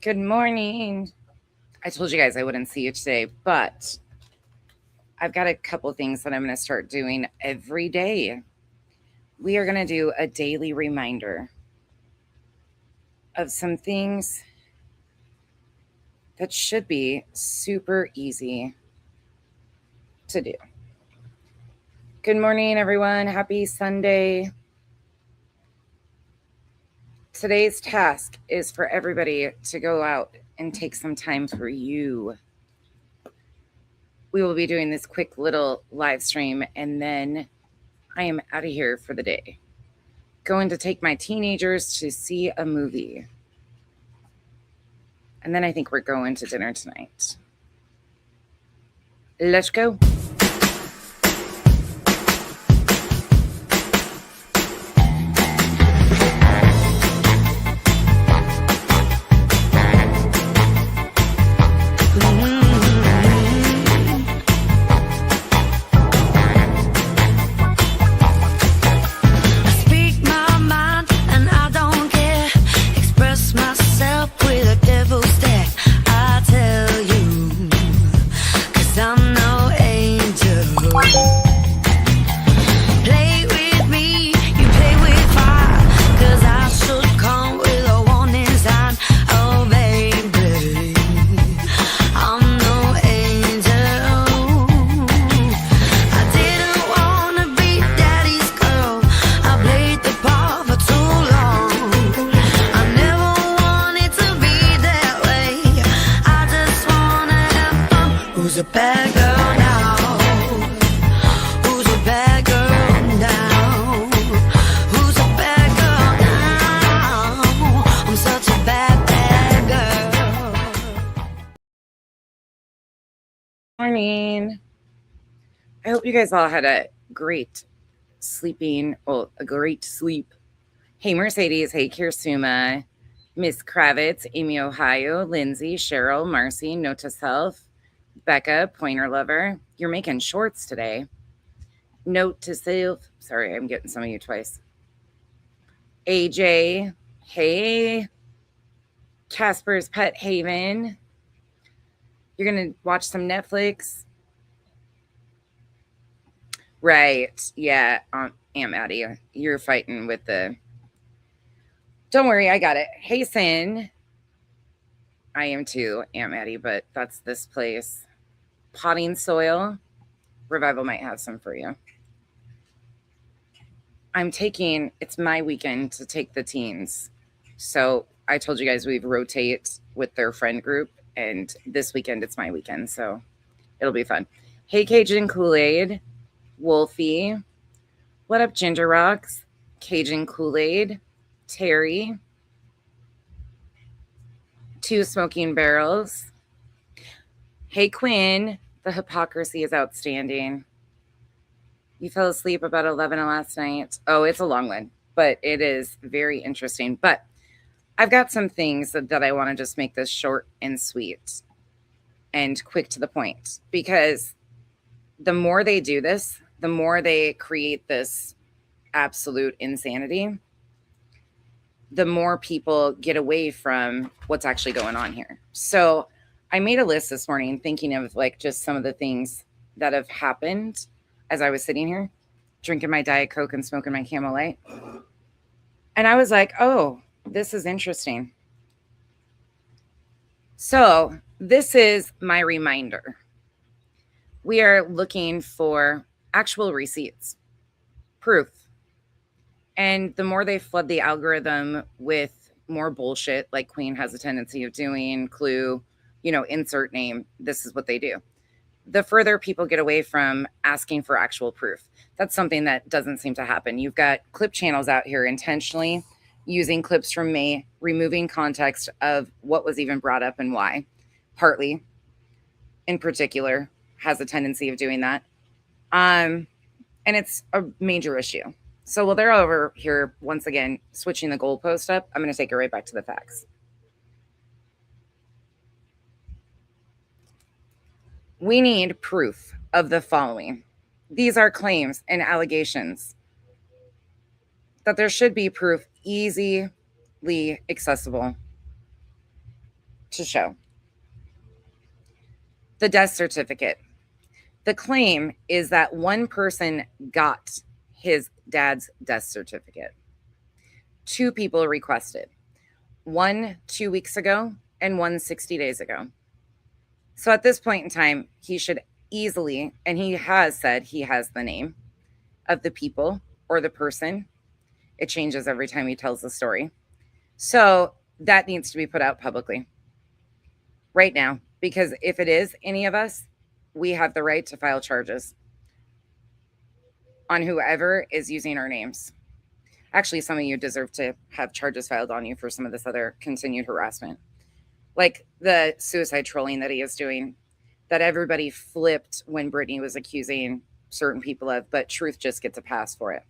Good morning. I told you guys I wouldn't see you today, but I've got a couple things that I'm going to start doing every day. We are going to do a daily reminder of some things that should be super easy to do. Good morning, everyone. Happy Sunday. Today's task is for everybody to go out and take some time for you. We will be doing this quick little live stream, and then I am out of here for the day. Going to take my teenagers to see a movie. And then I think we're going to dinner tonight. Let's go. Morning. I hope you guys all had a great a great sleep. Hey, Mercedes. Hey, Kirsuma. Miss Kravitz, Amy, Ohio, Lindsay, Cheryl, Marcy, Note to Self, Becca, Pointer Lover. You're making shorts today. Note to Self. Sorry, I'm getting some of you twice. AJ. Hey. Casper's Pet Haven. You're going to watch some Netflix? Right. Yeah. Aunt Maddie, you're fighting with the... Don't worry, I got it. Hey, Sin. I am too, Aunt Maddie, but that's this place. Potting Soil. Revival might have some for you. It's my weekend to take the teens. So I told you guys we'd rotate with their friend group. And this weekend, it's my weekend, so it'll be fun. Hey, Cajun Kool-Aid, Wolfie. What up, Ginger Rocks? Cajun Kool-Aid, Terry. Two Smoking Barrels. Hey, Quinn. The hypocrisy is outstanding. You fell asleep about 11 last night. Oh, it's a long one, but it is very interesting. But I've got some things that I want to just make this short and sweet and quick to the point, because the more they do this, the more they create this absolute insanity, the more people get away from what's actually going on here. So I made a list this morning thinking of like just some of the things that have happened as I was sitting here drinking my Diet Coke and smoking my Camel Light. And I was like, oh, this is interesting. So this is my reminder. We are looking for actual receipts, proof. And the more they flood the algorithm with more bullshit, like Queen has a tendency of doing, Clue, insert name, this is what they do. The further people get away from asking for actual proof. That's something that doesn't seem to happen. You've got clip channels out here intentionally using clips from May, removing context of what was even brought up and why. Partly, in particular, has a tendency of doing that. And it's a major issue. So while they're over here, once again, switching the goalpost up, I'm going to take it right back to the facts. We need proof of the following. These are claims and allegations that there should be proof easily accessible. to show. The death certificate. The claim is that one person got his dad's death certificate. 2 people requested. 1 2 weeks ago and 1 60 days ago. So at this point in time, he should easily, and he has said he has the name of the people or the person. It changes every time he tells the story. So that needs to be put out publicly right now, because if it is any of us, we have the right to file charges on whoever is using our names. Actually, some of you deserve to have charges filed on you for some of this other continued harassment. Like the suicide trolling that he is doing, that everybody flipped when Brittany was accusing certain people of, but truth just gets a pass for it.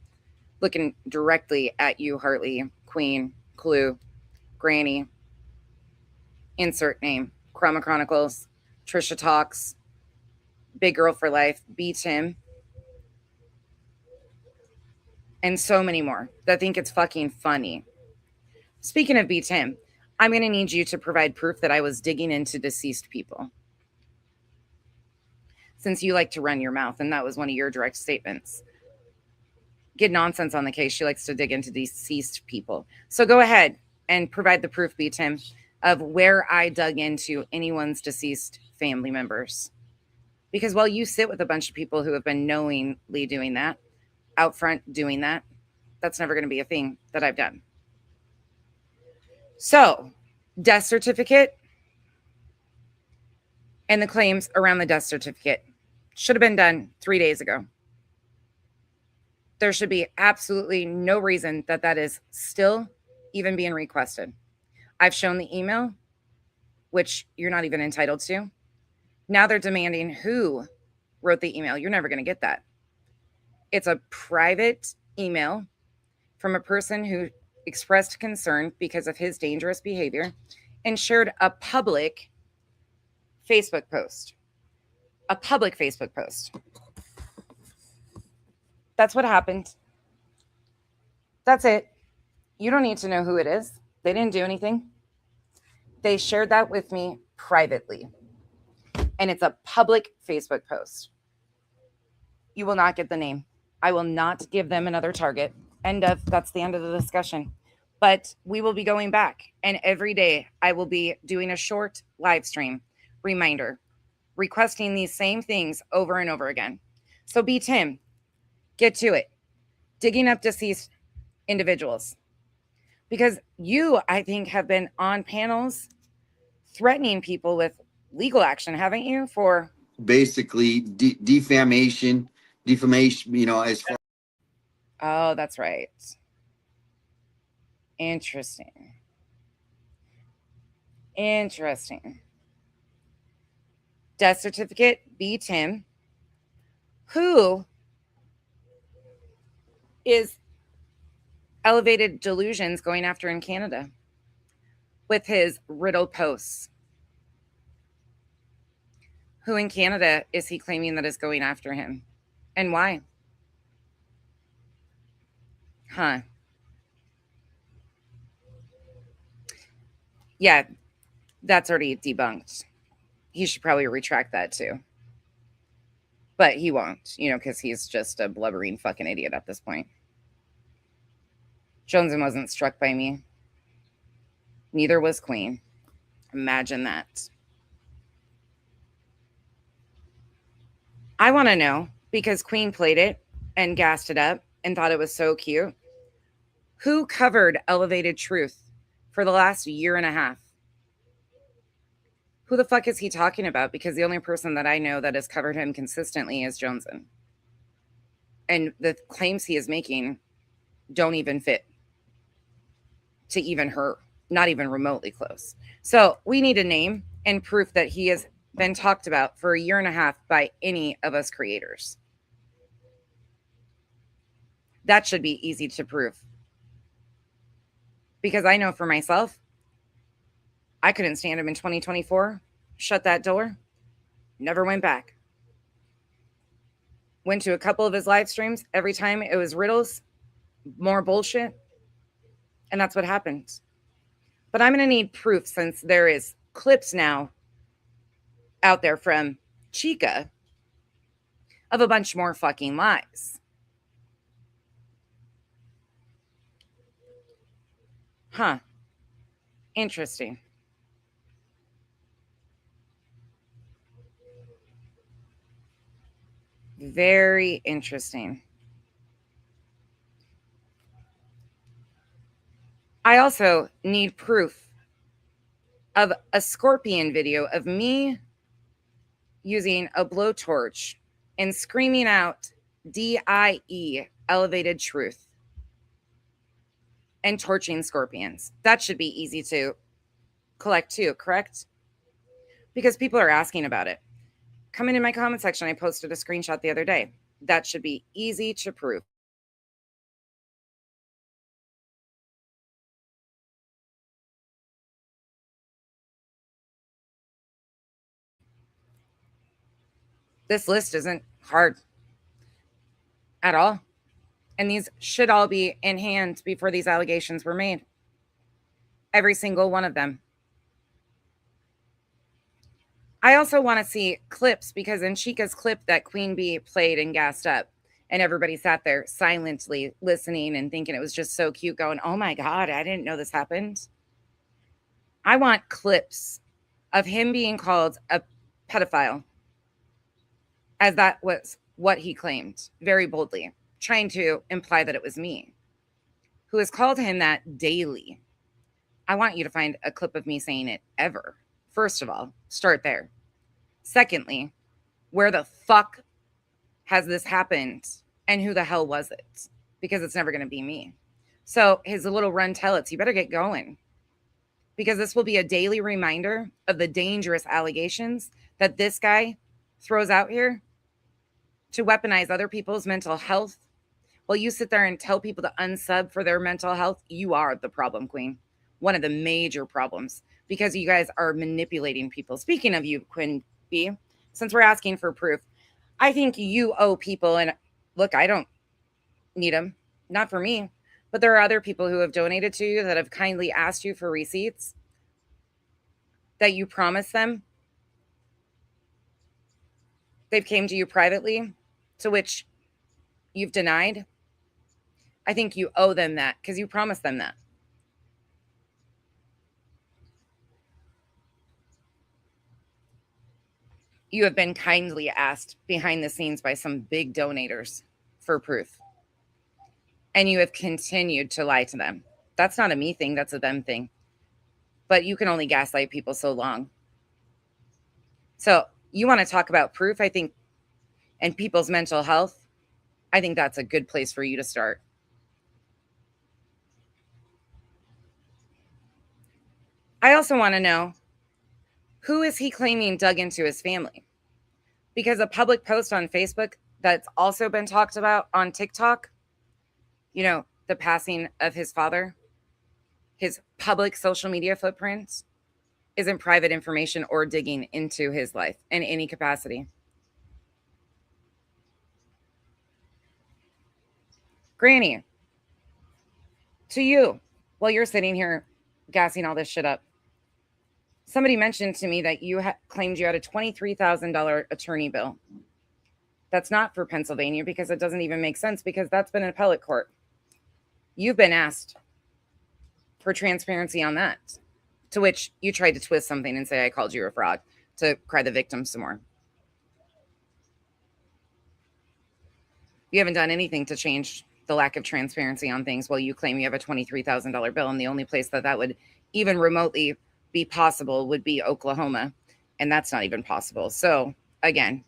Looking directly at you, Hartley, Queen, Clue, Granny, insert name, Crama Chronicles, Trisha Talks, Big Girl for Life, B. Tim, and so many more that think it's fucking funny. Speaking of B. Tim, I'm going to need you to provide proof that I was digging into deceased people. Since you like to run your mouth, and that was one of your direct statements. Get nonsense on the case. She likes to dig into deceased people. So go ahead and provide the proof, B. Tim, of where I dug into anyone's deceased family members. Because while you sit with a bunch of people who have been knowingly doing that, out front doing that, that's never going to be a thing that I've done. So, death certificate and the claims around the death certificate should have been done 3 days ago. There should be absolutely no reason that that is still even being requested. I've shown the email, which you're not even entitled to. Now they're demanding who wrote the email. You're never going to get that. It's a private email from a person who expressed concern because of his dangerous behavior and shared a public Facebook post. A public Facebook post. That's what happened. That's it. You don't need to know who it is. They didn't do anything. They shared that with me privately. And it's a public Facebook post. You will not get the name. I will not give them another target. That's the end of the discussion. But we will be going back. And every day I will be doing a short live stream reminder, requesting these same things over and over again. So B. Tim, get to it. Digging up deceased individuals. Because you, I think, have been on panels threatening people with legal action, haven't you? For basically defamation, as far. Oh, that's right. Interesting. Death certificate, B. Tim, who is elevated delusions going after in Canada with his Riddle posts. Who in Canada is he claiming that is going after him? And why? Huh. Yeah, that's already debunked. He should probably retract that too. But he won't, because he's just a blubbering fucking idiot at this point. Joneson wasn't struck by me. Neither was Queen. Imagine that. I want to know, because Queen played it and gassed it up and thought it was so cute. Who covered Elevated Truth for the last year and a half? Who the fuck is he talking about? Because the only person that I know that has covered him consistently is Joneson. And the claims he is making don't even fit to even her, not even remotely close. So we need a name and proof that he has been talked about for a year and a half by any of us creators. That should be easy to prove. Because I know for myself, I couldn't stand him in 2024. Shut that door. Never went back. Went to a couple of his live streams. Every time it was riddles, more bullshit. And that's what happened. But I'm going to need proof, since there is clips now out there from Chica of a bunch more fucking lies. Huh. Interesting. Very interesting. I also need proof of a scorpion video of me using a blowtorch and screaming out DIE, elevated truth, and torching scorpions. That should be easy to collect too, correct? Because people are asking about it. Come in my comment section. I posted a screenshot the other day. That should be easy to prove. This list isn't hard at all. And these should all be in hand before these allegations were made. Every single one of them. I also want to see clips, because in Chica's clip that Queen Bee played and gassed up, and everybody sat there silently listening and thinking it was just so cute, going, oh my God, I didn't know this happened. I want clips of him being called a pedophile, as that was what he claimed very boldly, trying to imply that it was me, who has called him that daily. I want you to find a clip of me saying it ever. First of all, start there. Secondly, where the fuck has this happened and who the hell was it? Because it's never going to be me. So his little run tell it's, you better get going, because this will be a daily reminder of the dangerous allegations that this guy throws out here to weaponize other people's mental health. While you sit there and tell people to unsub for their mental health, you are the problem, Queen. One of the major problems, because you guys are manipulating people. Speaking of you, Queen B, since we're asking for proof, I think you owe people, and look, I don't need them, not for me, but there are other people who have donated to you that have kindly asked you for receipts that you promised them. They've came to you privately, to which you've denied. I think you owe them that, because you promised them that. You have been kindly asked behind the scenes by some big donators for proof. And you have continued to lie to them. That's not a me thing, that's a them thing. But you can only gaslight people so long. So you want to talk about proof, I think, and people's mental health. I think that's a good place for you to start. I also want to know, who is he claiming dug into his family? Because a public post on Facebook that's also been talked about on TikTok, you know, the passing of his father, his public social media footprint isn't private information or digging into his life in any capacity. Granny, to you, while you're sitting here gassing all this shit up, somebody mentioned to me that you claimed you had a $23,000 attorney bill. That's not for Pennsylvania, because it doesn't even make sense, because that's been in appellate court. You've been asked for transparency on that, to which you tried to twist something and say I called you a fraud to cry the victim some more. You haven't done anything to change the lack of transparency on things while you claim you have a $23,000 bill, and the only place that would even remotely be possible would be Oklahoma, and that's not even possible. So again,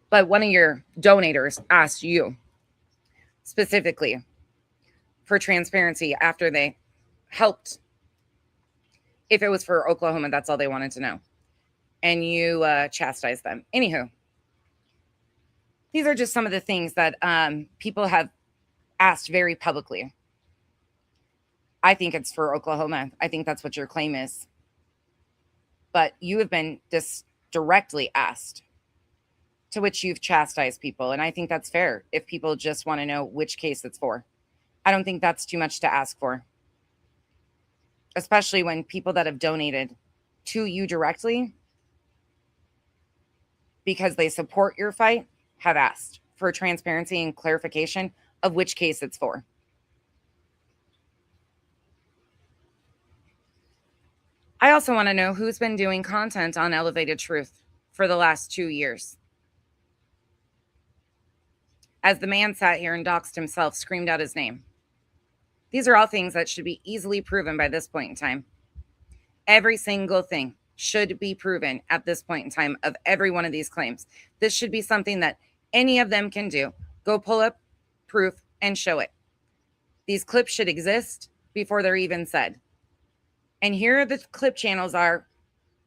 but one of your donators asked you specifically for transparency after they helped. If it was for Oklahoma, that's all they wanted to know, and you chastised them. Anywho, these are just some of the things that people have asked very publicly. I think it's for Oklahoma. I think that's what your claim is. But you have been directly asked, to which you've chastised people. And I think that's fair if people just want to know which case it's for. I don't think that's too much to ask for. especially when people that have donated to you directly because they support your fight have asked for transparency and clarification of which case it's for. I also want to know who's been doing content on Elevated Truth for the last 2 years. As the man sat here and doxed himself, screamed out his name. These are all things that should be easily proven by this point in time. Every single thing should be proven at this point in time of every one of these claims. This should be something that any of them can do. Go pull up proof and show it. These clips should exist before they're even said. And here the clip channels are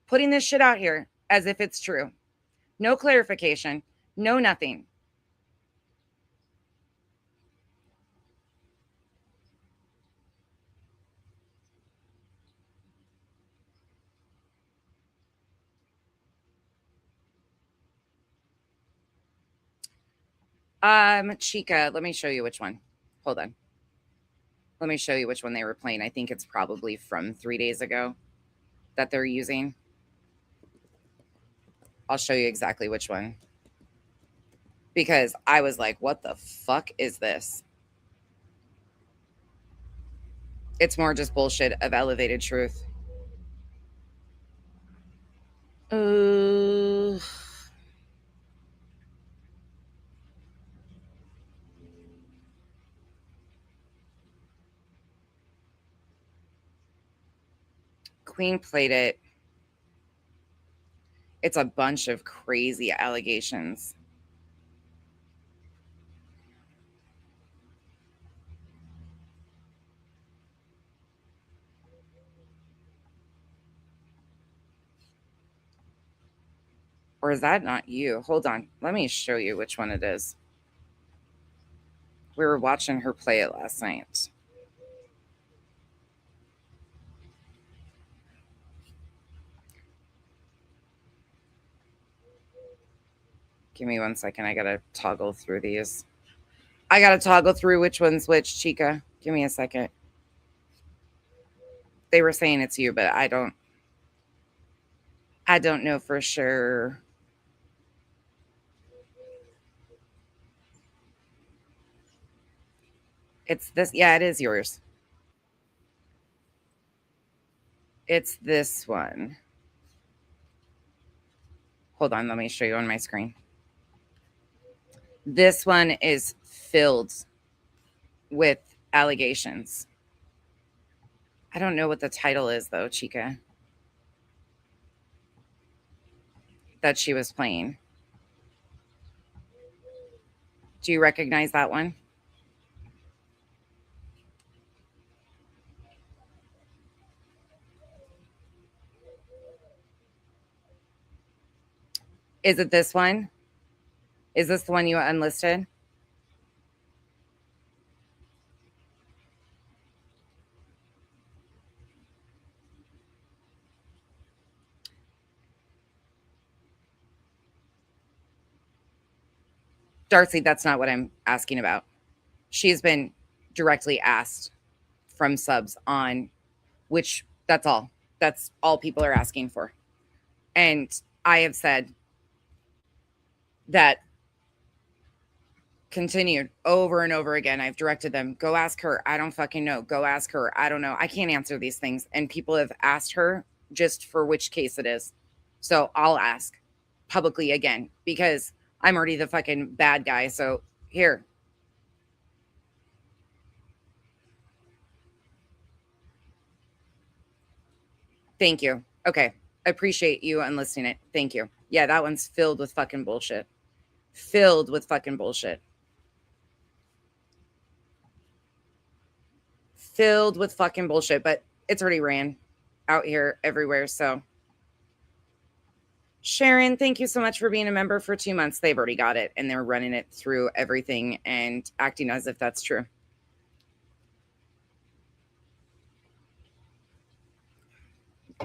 putting this shit out here as if it's true. No clarification, no nothing. Chica, let me show you which one. Hold on. Let me show you which one they were playing. I think it's probably from 3 days ago that they're using. I'll show you exactly which one. Because I was like, what the fuck is this? It's more just bullshit of Elevated Truth. Queen played it. It's a bunch of crazy allegations. Or is that not you? Hold on. Let me show you which one it is. We were watching her play it last night. Give me 1 second. I got to toggle through these. I got to toggle through which one's which, Chica. Give me a second. They were saying it's you, but I don't know for sure. It's this. Yeah, it is yours. It's this one. Hold on. Let me show you on my screen. This one is filled with allegations. I don't know what the title is, though, Chica, that she was playing. Do you recognize that one? Is it this one? Is this the one you unlisted? Darcy, that's not what I'm asking about. She's been directly asked from subs on which, that's all. That's all people are asking for. And I have said that continued over and over again. I've directed them, go ask her. I don't fucking know. Go ask her. I don't know. I can't answer these things. And people have asked her just for which case it is. So I'll ask publicly again because I'm already the fucking bad guy. So here. Thank you. Okay. I appreciate you unlisting it. Thank you. Yeah, that one's filled with fucking bullshit. Filled with fucking bullshit. Filled with fucking bullshit, but it's already ran out here everywhere. So Sharon, thank you so much for being a member for 2 months. They've already got it and they're running it through everything and acting as if that's true.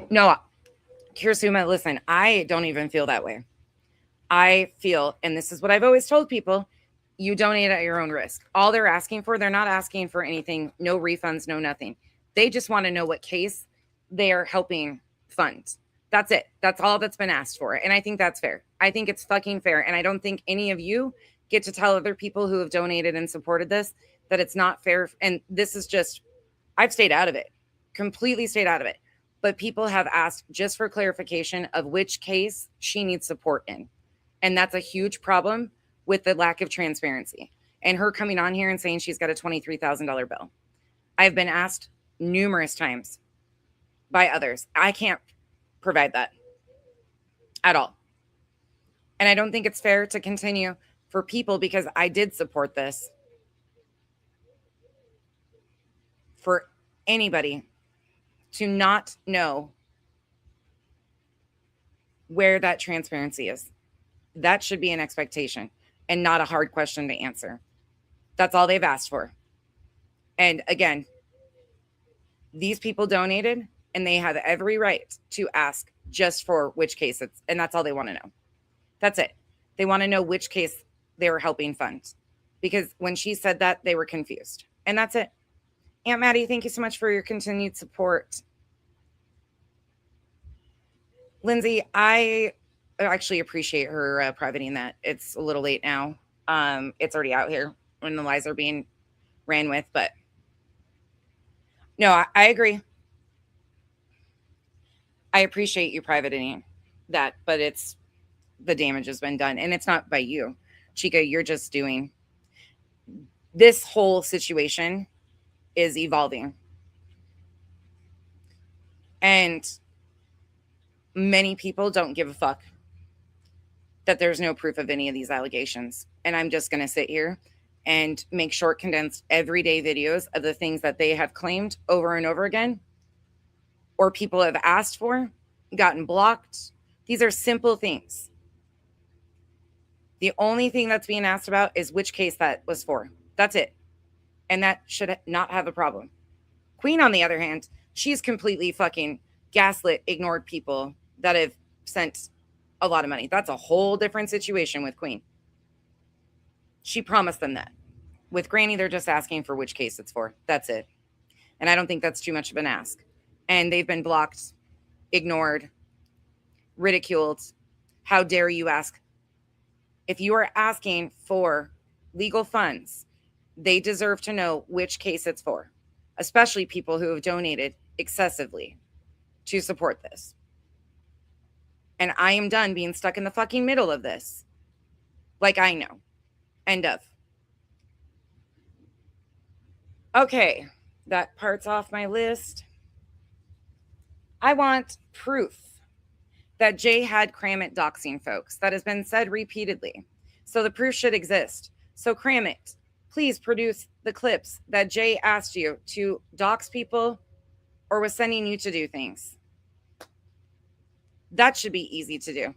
No, Kirsuma, listen, I don't even feel that way. I feel, and this is what I've always told people, you donate at your own risk. All they're asking for, they're not asking for anything, no refunds, no nothing. They just want to know what case they are helping fund. That's it. That's all that's been asked for. And I think that's fair. I think it's fucking fair. And I don't think any of you get to tell other people who have donated and supported this that it's not fair. And this is just, I've stayed out of it, completely stayed out of it. But people have asked just for clarification of which case she needs support in. And that's a huge problem with the lack of transparency. And her coming on here and saying she's got a $23,000 bill. I've been asked numerous times by others. I can't provide that at all. And I don't think it's fair to continue for people, because I did support this, for anybody to not know where that transparency is. That should be an expectation and not a hard question to answer. That's all they've asked for. And again, these people donated and they have every right to ask just for which case it's, and that's all they want to know. That's it. They want to know which case they were helping fund, because when she said that, they were confused. And that's it. Aunt Maddie, thank you so much for your continued support. Lindsay, I actually appreciate her privating that. It's a little late now. It's already out here when the lies are being ran with, but no, I agree. I appreciate you privating that, but it's, the damage has been done, and it's not by you, Chica. You're just doing, this whole situation is evolving, and many people don't give a fuck that there's no proof of any of these allegations. And I'm just going to sit here and make short, condensed, everyday videos of the things that they have claimed over and over again, or people have asked for, gotten blocked. These are simple things. The only thing that's being asked about is which case that was for. That's it. And that should not have a problem. Queen, on the other hand, she's completely fucking gaslit, ignored people that have sent a lot of money. That's a whole different situation with Queen. She promised them that. With Granny, they're just asking for which case it's for. That's it. And I don't think that's too much of an ask. And they've been blocked, ignored, ridiculed. How dare you ask? If you are asking for legal funds, they deserve to know which case it's for, especially people who have donated excessively to support this. And I am done being stuck in the fucking middle of this. Like, I know. End of. Okay, that part's off my list. I want proof that Jay had Kramit doxing folks. That has been said repeatedly. So the proof should exist. So Kramit, please produce the clips that Jay asked you to dox people or was sending you to do things. That should be easy to do.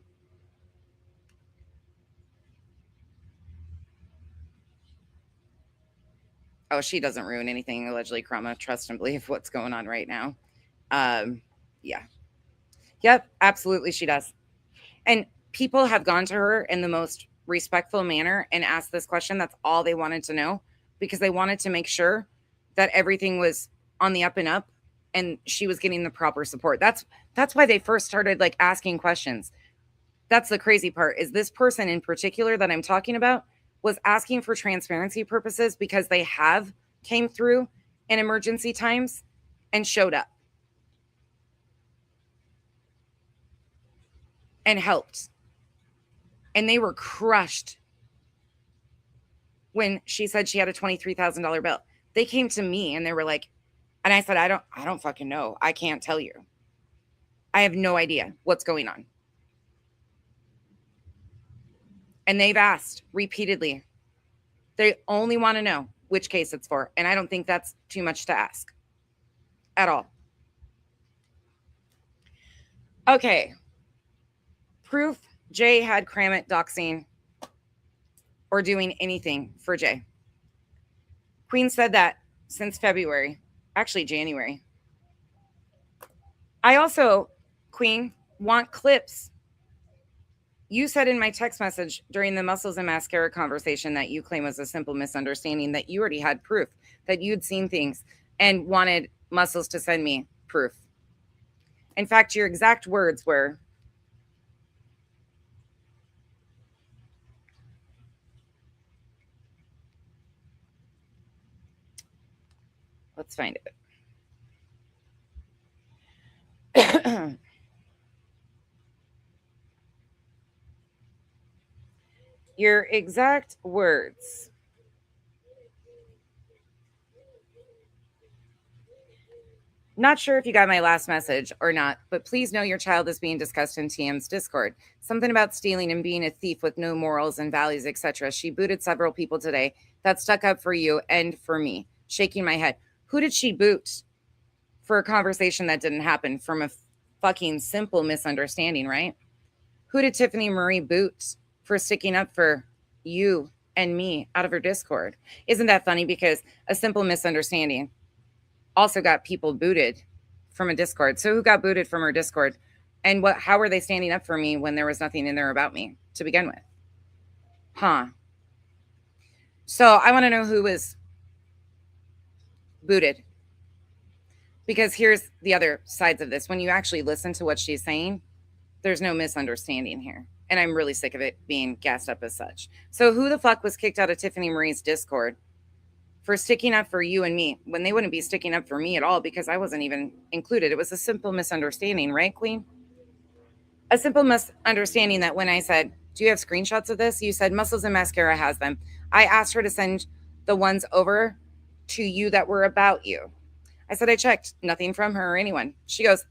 Oh, she doesn't ruin anything, allegedly, Crama. Trust and believe what's going on right now. Yeah. Yep, absolutely she does. And people have gone to her in the most respectful manner and asked this question. That's all they wanted to know, because they wanted to make sure that everything was on the up and up and she was getting the proper support. That's why they first started like asking questions. That's the crazy part, is this person in particular that I'm talking about was asking for transparency purposes because they have came through in emergency times and showed up and helped. And they were crushed when she said she had a $23,000 bill. They came to me and they were like, and I said, I don't fucking know. I can't tell you. I have no idea what's going on. And they've asked repeatedly. They only want to know which case it's for. And I don't think that's too much to ask at all. Okay. Proof Jay had Kramit doxing or doing anything for Jay. Queen said that since February, actually January. I also, Queen, want clips. You said in my text message during the muscles and mascara conversation that you claim was a simple misunderstanding, that you already had proof, that you'd seen things and wanted muscles to send me proof. In fact, your exact words were, let's find it. Your exact words. Not sure if you got my last message or not, but please know your child is being discussed in TM's Discord. Something about stealing and being a thief with no morals and values, etc. She booted several people today that stuck up for you and for me. Shaking my head. Who did she boot for a conversation that didn't happen from a fucking simple misunderstanding, right? Who did Tiffany Marie boot for sticking up for you and me out of her Discord? Isn't that funny? Because a simple misunderstanding also got people booted from a Discord. So who got booted from her Discord? And how were they standing up for me when there was nothing in there about me to begin with? Huh. So I want to know who was booted. Because here's the other sides of this. When you actually listen to what she's saying, there's no misunderstanding here. And I'm really sick of it being gassed up as such. So who the fuck was kicked out of Tiffany Marie's Discord for sticking up for you and me when they wouldn't be sticking up for me at all because I wasn't even included? It was a simple misunderstanding, right, Queen? A simple misunderstanding that when I said, do you have screenshots of this? You said Muscles and Mascara has them. I asked her to send the ones over to you that were about you. I said, I checked, nothing from her or anyone. She goes,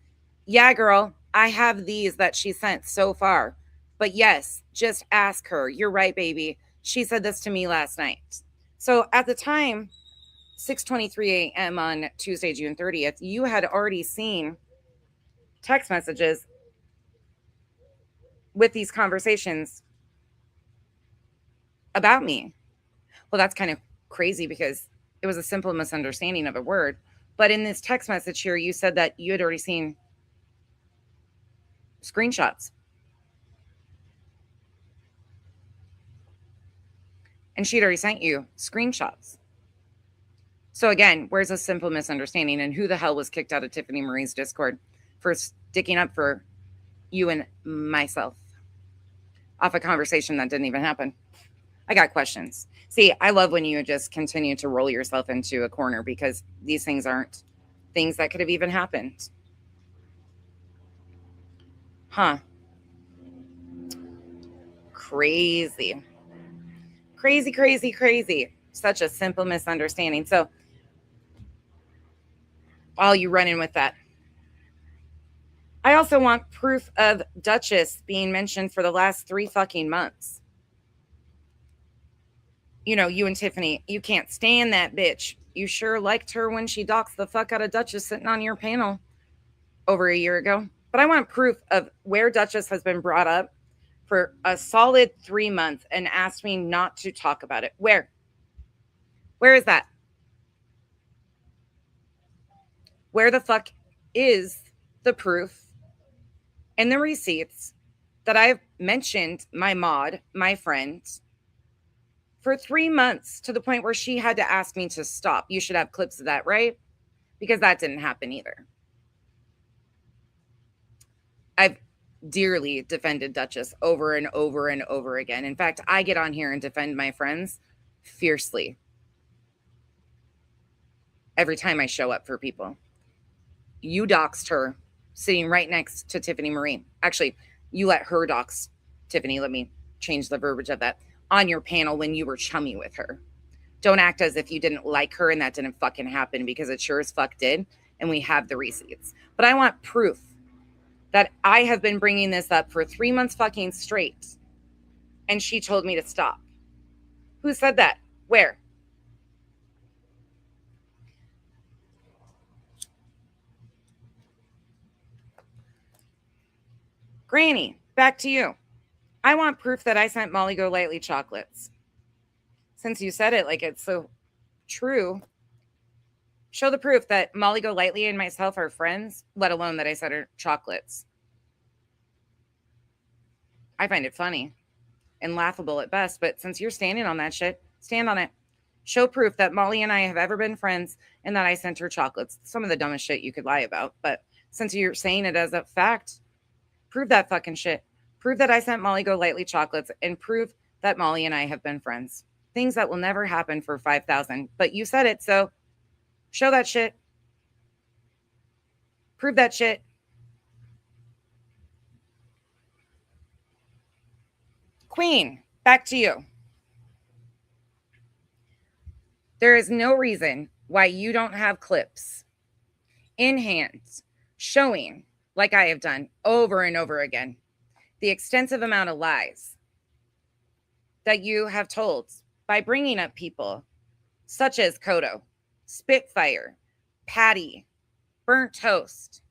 yeah, girl, I have these that she sent so far. But yes, just ask her. You're right, baby. She said this to me last night. So at the time, 6:23 a.m. on Tuesday, June 30th, you had already seen text messages with these conversations about me. Well, that's kind of crazy because it was a simple misunderstanding of a word. But in this text message here, you said that you had already seen screenshots. And she'd already sent you screenshots. So again, where's a simple misunderstanding? And who the hell was kicked out of Tiffany Marie's Discord for sticking up for you and myself off a conversation that didn't even happen? I got questions. See, I love when you just continue to roll yourself into a corner because these things aren't things that could have even happened. Huh. Crazy. Crazy, crazy, crazy. Such a simple misunderstanding. So, while you run in with that, I also want proof of Duchess being mentioned for the last 3 fucking months. You know, you and Tiffany, you can't stand that bitch. You sure liked her when she doxed the fuck out of Duchess sitting on your panel over a year ago. But I want proof of where Duchess has been brought up for a solid 3 months and asked me not to talk about it. Where? Where is that? Where the fuck is the proof and the receipts that I've mentioned my mod, my friend, for 3 months to the point where she had to ask me to stop? You should have clips of that, right? Because that didn't happen either. I've dearly defended Duchess over and over and over again. In fact, I get on here and defend my friends fiercely every time I show up for people. You doxed her sitting right next to Tiffany Marie. Actually, you let her dox Tiffany. Let me change the verbiage of that. On your panel when you were chummy with her. Don't act as if you didn't like her and that didn't fucking happen, because it sure as fuck did. And we have the receipts. But I want proof that I have been bringing this up for 3 months fucking straight. And she told me to stop. Who said that? Where? Granny, back to you. I want proof that I sent Molly Go Lightly chocolates. Since you said it like it's so true, show the proof that Molly Go Lightly and myself are friends, let alone that I sent her chocolates. I find it funny and laughable at best, but since you're standing on that shit, stand on it. Show proof that Molly and I have ever been friends and that I sent her chocolates. Some of the dumbest shit you could lie about, but since you're saying it as a fact, prove that fucking shit. Prove that I sent Molly Golightly chocolates and prove that Molly and I have been friends. Things that will never happen for 5,000. But you said it, so show that shit. Prove that shit. Queen, back to you. There is no reason why you don't have clips in hand showing, like I have done over and over again, the extensive amount of lies that you have told by bringing up people such as Kodo, Spitfire, Patty, Burnt Toast,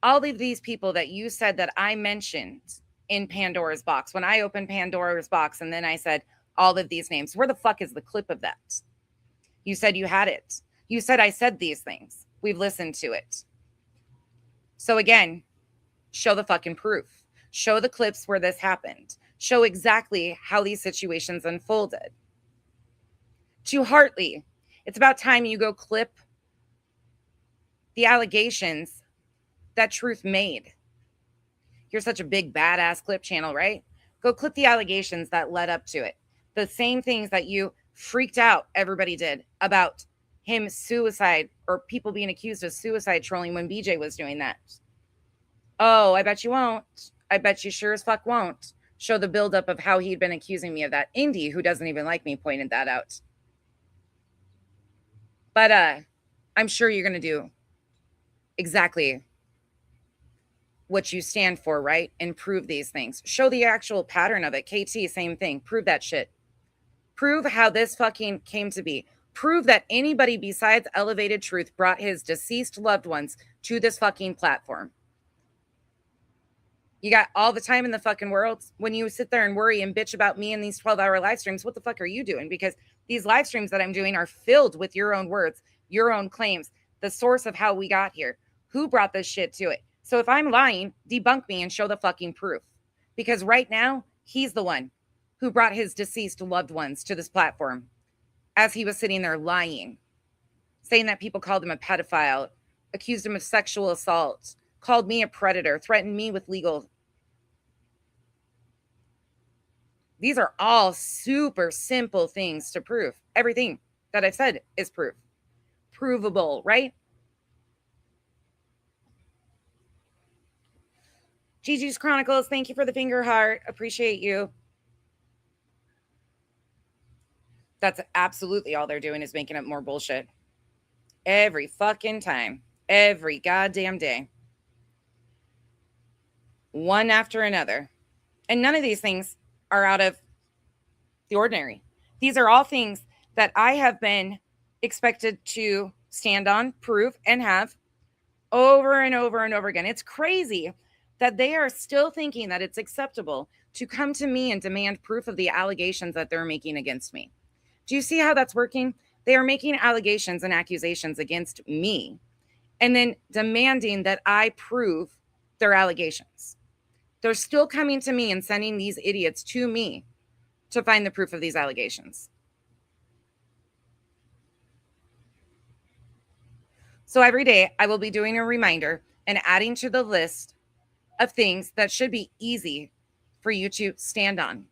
all of these people that you said that I mentioned in Pandora's box. When I opened Pandora's box and then I said all of these names, where the fuck is the clip of that? You said you had it. You said I said these things. We've listened to it. So again, show the fucking proof. Show the clips where this happened. Show exactly how these situations unfolded. To Hartley, it's about time you go clip the allegations that Truth made. You're such a big badass clip channel, right? Go clip the allegations that led up to it. The same things that you freaked out everybody did about him suicide or people being accused of suicide trolling when BJ was doing that. Oh, I bet you won't. I bet you sure as fuck won't show the buildup of how he'd been accusing me of that. Indy, who doesn't even like me, pointed that out. But I'm sure you're going to do exactly what you stand for, right? And prove these things. Show the actual pattern of it. KT, same thing. Prove that shit. Prove how this fucking came to be. Prove that anybody besides Elevated Truth brought his deceased loved ones to this fucking platform. You got all the time in the fucking world. When you sit there and worry and bitch about me in these 12-hour live streams, what the fuck are you doing? Because these live streams that I'm doing are filled with your own words, your own claims, the source of how we got here. Who brought this shit to it? So if I'm lying, debunk me and show the fucking proof. Because right now, he's the one who brought his deceased loved ones to this platform as he was sitting there lying, saying that people called him a pedophile, accused him of sexual assault, called me a predator, threatened me with legal. These are all super simple things to prove. Everything that I've said is proof. Provable, right? Gigi's Chronicles, thank you for the finger heart. Appreciate you. That's absolutely all they're doing is making up more bullshit. Every fucking time. Every goddamn day. One after another. And none of these things are out of the ordinary. These are all things that I have been expected to stand on, prove, and have over and over and over again. It's crazy that they are still thinking that it's acceptable to come to me and demand proof of the allegations that they're making against me. Do you see how that's working? They are making allegations and accusations against me and then demanding that I prove their allegations. They're still coming to me and sending these idiots to me to find the proof of these allegations. So every day I will be doing a reminder and adding to the list of things that should be easy for you to stand on.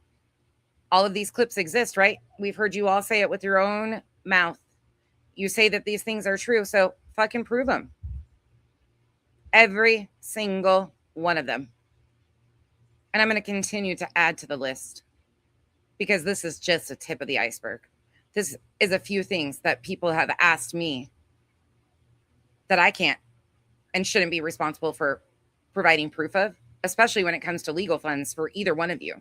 All of these clips exist, right? We've heard you all say it with your own mouth. You say that these things are true, so fucking prove them. Every single one of them. And I'm going to continue to add to the list because this is just a tip of the iceberg. This is a few things that people have asked me that I can't and shouldn't be responsible for providing proof of, especially when it comes to legal funds for either one of you.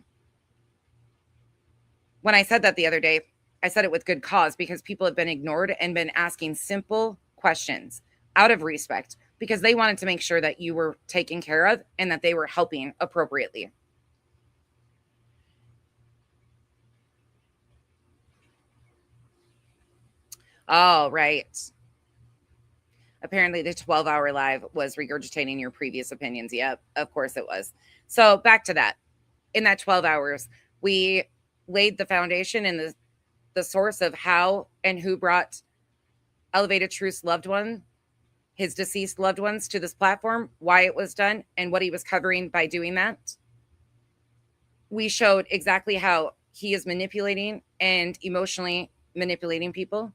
When I said that the other day, I said it with good cause because people have been ignored and been asking simple questions out of respect because they wanted to make sure that you were taken care of and that they were helping appropriately. All right. Apparently the 12-hour live was regurgitating your previous opinions. Yep, of course it was. So back to that. In that 12 hours, we laid the foundation and the source of how and who brought Elevated Truth's loved one his deceased loved ones to this platform, why it was done, and what he was covering by doing that. We showed exactly how he is manipulating and emotionally manipulating people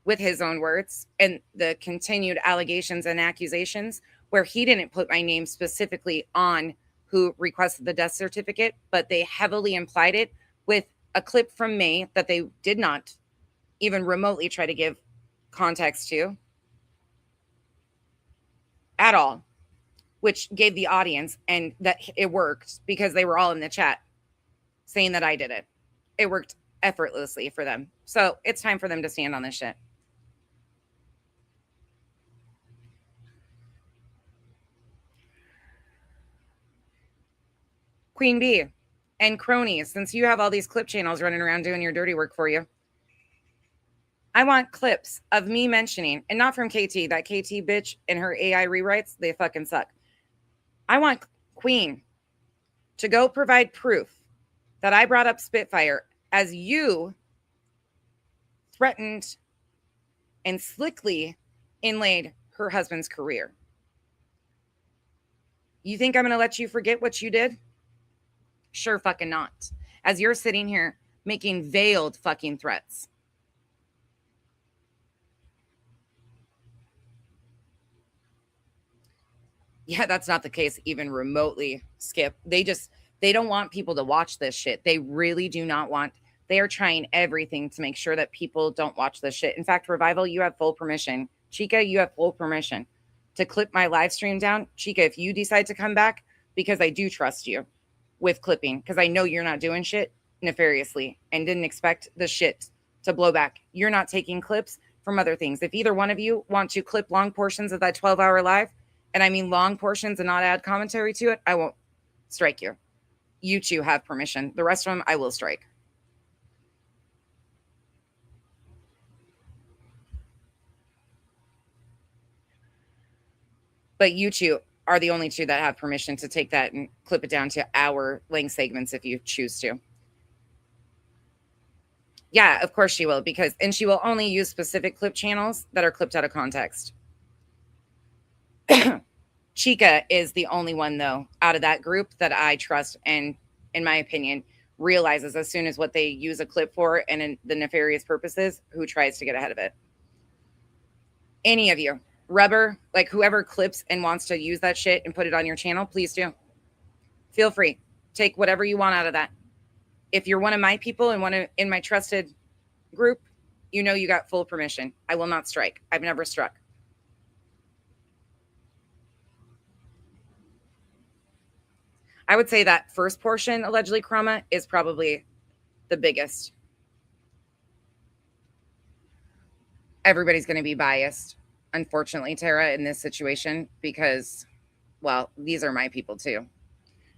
with his own words, and the continued allegations and accusations where he didn't put my name specifically on who requested the death certificate, but they heavily implied it with a clip from May that they did not even remotely try to give context to at all, which gave the audience, and that it worked because they were all in the chat saying that I did it. It worked effortlessly for them. So it's time for them to stand on this shit. Queen Bee and cronies, since you have all these clip channels running around doing your dirty work for you, I want clips of me mentioning, and not from KT, that KT bitch and her AI rewrites, they fucking suck. I want Queen to go provide proof that I brought up Spitfire as you threatened and slickly inlaid her husband's career. You think I'm going to let you forget what you did? Sure fucking not. As you're sitting here making veiled fucking threats. Yeah, that's not the case even remotely, Skip. They don't want people to watch this shit. They really do not want. They are trying everything to make sure that people don't watch this shit. In fact, Revival, you have full permission. Chica, you have full permission to clip my live stream down. Chica, if you decide to come back, because I do trust you with clipping, because I know you're not doing shit nefariously and didn't expect the shit to blow back. You're not taking clips from other things. If either one of you want to clip long portions of that 12-hour live, and I mean long portions and not add commentary to it, I won't strike you. You two have permission. The rest of them, I will strike. But you two are the only two that have permission to take that and clip it down to hour length segments if you choose to. Yeah, of course she will, and she will only use specific clip channels that are clipped out of context. Chica is the only one, though, out of that group that I trust and, in my opinion, realizes as soon as what they use a clip for and in the nefarious purposes, who tries to get ahead of it. Any of you, Rubber, like whoever clips and wants to use that shit and put it on your channel, please do. Feel free. Take whatever you want out of that. If you're one of my people and in my trusted group, you know you got full permission. I will not strike. I've never struck. I would say that first portion, allegedly Crama, is probably the biggest. Everybody's going to be biased, unfortunately, Tara, in this situation, because, well, these are my people too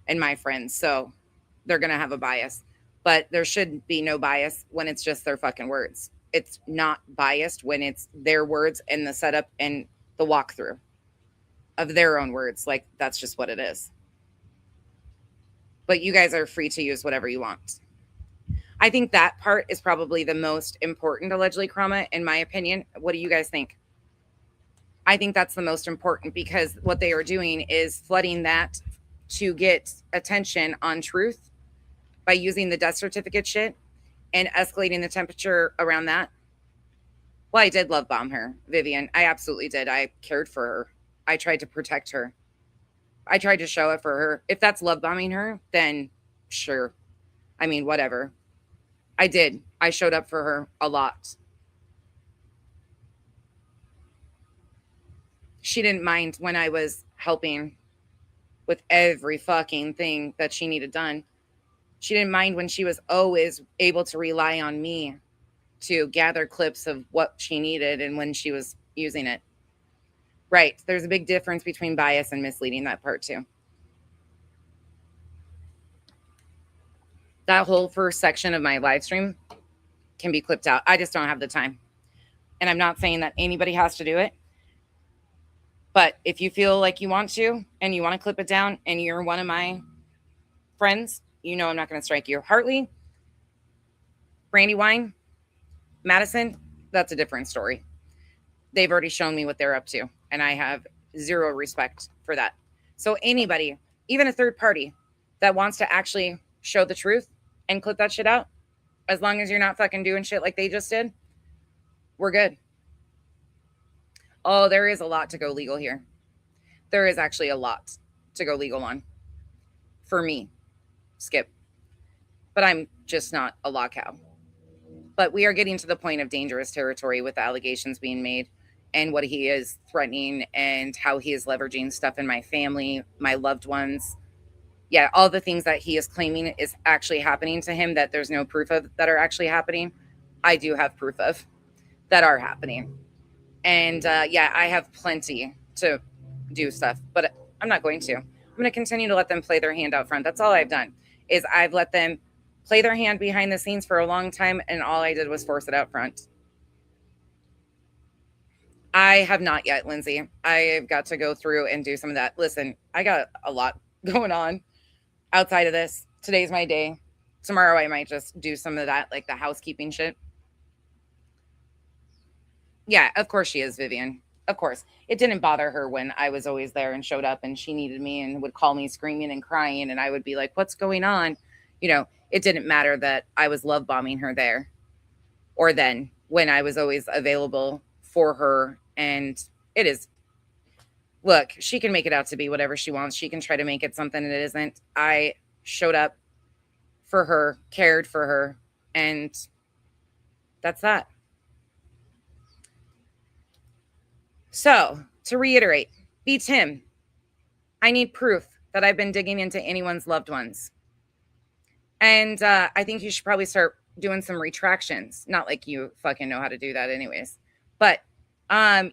and my friends. So they're going to have a bias. But there should be no bias when it's just their fucking words. It's not biased when it's their words and the setup and the walkthrough of their own words. Like, that's just what it is. But you guys are free to use whatever you want. I think that part is probably the most important, allegedly, Crama, in my opinion. What do you guys think? I think that's the most important, because what they are doing is flooding that to get attention on truth by using the death certificate shit and escalating the temperature around that. Well, I did love bomb her, Vivian. I absolutely did. I cared for her. I tried to protect her. I tried to show it for her. If that's love bombing her, then sure. I mean, whatever. I did. I showed up for her a lot. She didn't mind when I was helping with every fucking thing that she needed done. She didn't mind when she was always able to rely on me to gather clips of what she needed and when she was using it. Right. There's a big difference between bias and misleading, that part too. That whole first section of my live stream can be clipped out. I just don't have the time. And I'm not saying that anybody has to do it. But if you feel like you want to and you want to clip it down and you're one of my friends, you know I'm not going to strike you. Hartley, Brandywine, Madison, that's a different story. they've already shown me what they're up to, and I have zero respect for that. So anybody, even a third party that wants to actually show the truth and clip that shit out, as long as you're not fucking doing shit like they just did, we're good. Oh, there is a lot to go legal here. There is actually a lot to go legal on. For me, Skip. But I'm just not a law cow. But we are getting to the point of dangerous territory with the allegations being made and what he is threatening and how he is leveraging stuff in my family, my loved ones. Yeah, all the things that he is claiming is actually happening to him that there's no proof of that are actually happening. I do have proof of that are happening. And yeah, I have plenty to do stuff, but I'm not going to. I'm going to continue to let them play their hand out front. That's all I've done is I've let them play their hand behind the scenes for a long time, and all I did was force it out front. I have not yet, Lindsay. I've got to go through and do some of that. Listen, I got a lot going on outside of this. Today's my day. Tomorrow I might just do some of that, like the housekeeping shit. Yeah, of course she is, Vivian. Of course. It didn't bother her when I was always there and showed up and she needed me and would call me screaming and crying. And I would be like, what's going on? You know, it didn't matter that I was love bombing her there or then when I was always available for her. And it is, look, she can make it out to be whatever she wants. She can try to make it something it isn't. I showed up for her, cared for her, and that's that. So, to reiterate, be Tim. I need proof that I've been digging into anyone's loved ones. And I think you should probably start doing some retractions. Not like you fucking know how to do that anyways. But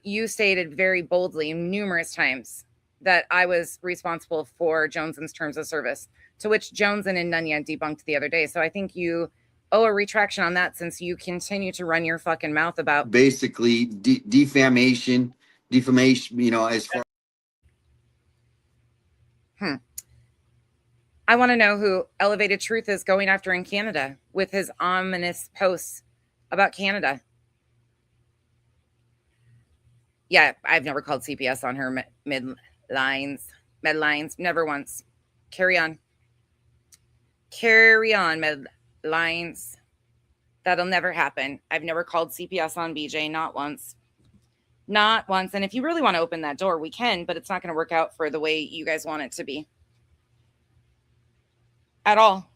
you stated very boldly numerous times that I was responsible for Jones's terms of service, to which Jones and Nunya debunked the other day. So I think you owe a retraction on that since you continue to run your fucking mouth about basically defamation, you know, as far. I want to know who Elevated Truth is going after in Canada with his ominous posts about Canada. Yeah, I've never called CPS on her medlines, never once. Carry on, medlines. That'll never happen. I've never called CPS on BJ, not once. Not once. And if you really want to open that door, we can, but it's not going to work out for the way you guys want it to be. At all.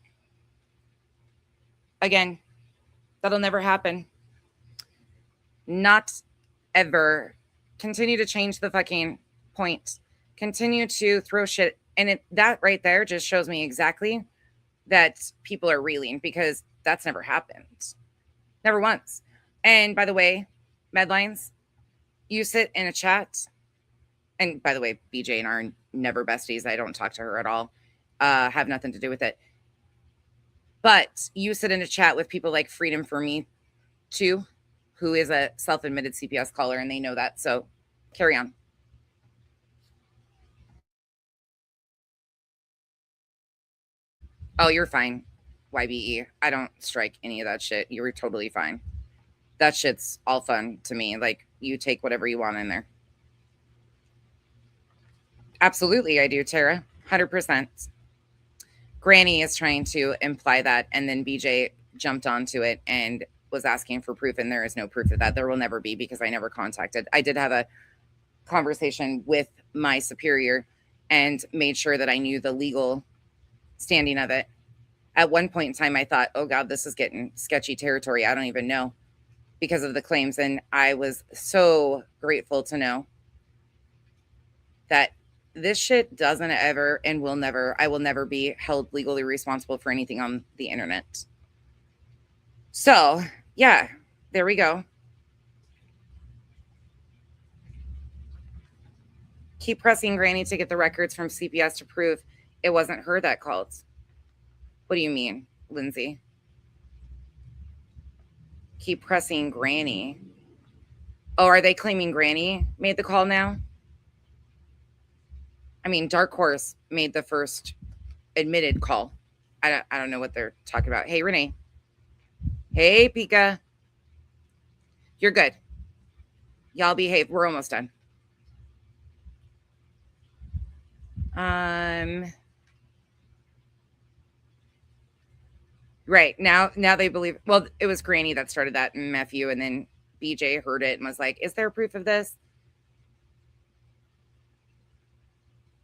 Again, that'll never happen. Not ever. Continue to change the fucking point. Continue to throw shit. And that right there just shows me exactly that people are reeling because that's never happened. Never once. And by the way, Medlines, you sit in a chat. And by the way, BJ and I are never besties. I don't talk to her at all. Have nothing to do with it. But you sit in a chat with people like Freedom for Me too, who is a self-admitted CPS caller, and they know that. So carry on. Oh, you're fine, YBE. I don't strike any of that shit. You were totally fine. That shit's all fun to me. Like, you take whatever you want in there. Absolutely, I do, Tara. 100%. Granny is trying to imply that, and then BJ jumped onto it and was asking for proof, and there is no proof of that. There will never be because I never contacted. I did have a conversation with my superior and made sure that I knew the legal standing of it. At one point in time, I thought, oh God, this is getting sketchy territory. I don't even know because of the claims. And I was so grateful to know that this shit doesn't ever and will never, I will never be held legally responsible for anything on the internet. So yeah, there we go. Keep pressing Granny to get the records from CPS to prove it wasn't her that called. What do you mean, Lindsay? Keep pressing Granny. Oh, are they claiming Granny made the call now? I mean, Dark Horse made the first admitted call. I don't know what they're talking about. Hey, Renee. Hey, Pika. You're good. Y'all behave. We're almost done. Right. Now they believe, well, it was Granny that started that and Matthew, and then BJ heard it and was like, is there proof of this?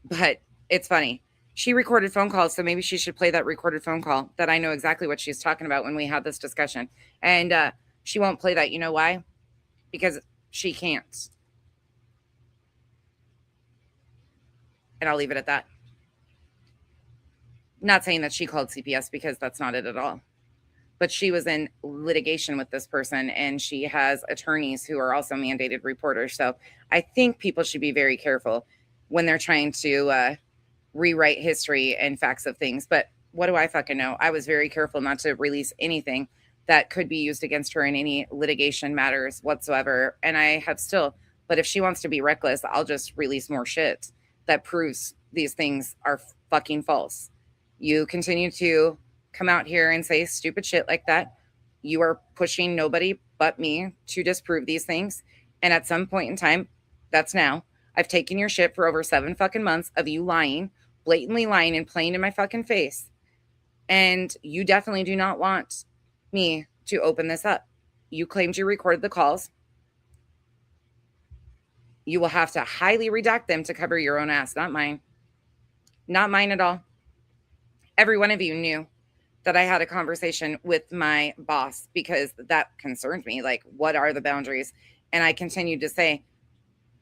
But it's funny. She recorded phone calls, so maybe she should play that recorded phone call that I know exactly what she's talking about when we had this discussion. And she won't play that. You know why? Because she can't. And I'll leave it at that. Not saying that she called CPS, because that's not it at all. But she was in litigation with this person, and she has attorneys who are also mandated reporters. So I think people should be very careful when they're trying to rewrite history and facts of things. But what do I fucking know? I was very careful not to release anything that could be used against her in any litigation matters whatsoever. And I have still. But if she wants to be reckless, I'll just release more shit that proves these things are fucking false. You continue to come out here and say stupid shit like that. You are pushing nobody but me to disprove these things. And at some point in time, that's now, I've taken your shit for over 7 fucking months of you lying, blatantly lying and playing in my fucking face. And you definitely do not want me to open this up. You claimed you recorded the calls. You will have to highly redact them to cover your own ass, not mine. Not mine at all. Every one of you knew that I had a conversation with my boss, because that concerned me. Like, what are the boundaries? And I continued to say,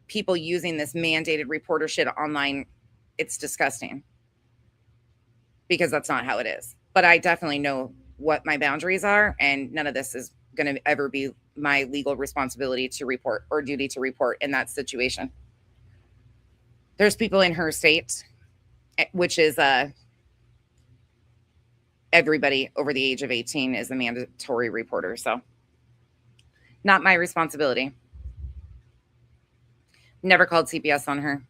people using this mandated reporter shit online, it's disgusting, because that's not how it is. But I definitely know what my boundaries are, and none of this is going to ever be my legal responsibility to report or duty to report in that situation. There's people in her state, which is everybody over the age of 18 is a mandatory reporter. So not my responsibility. Never called CPS on her.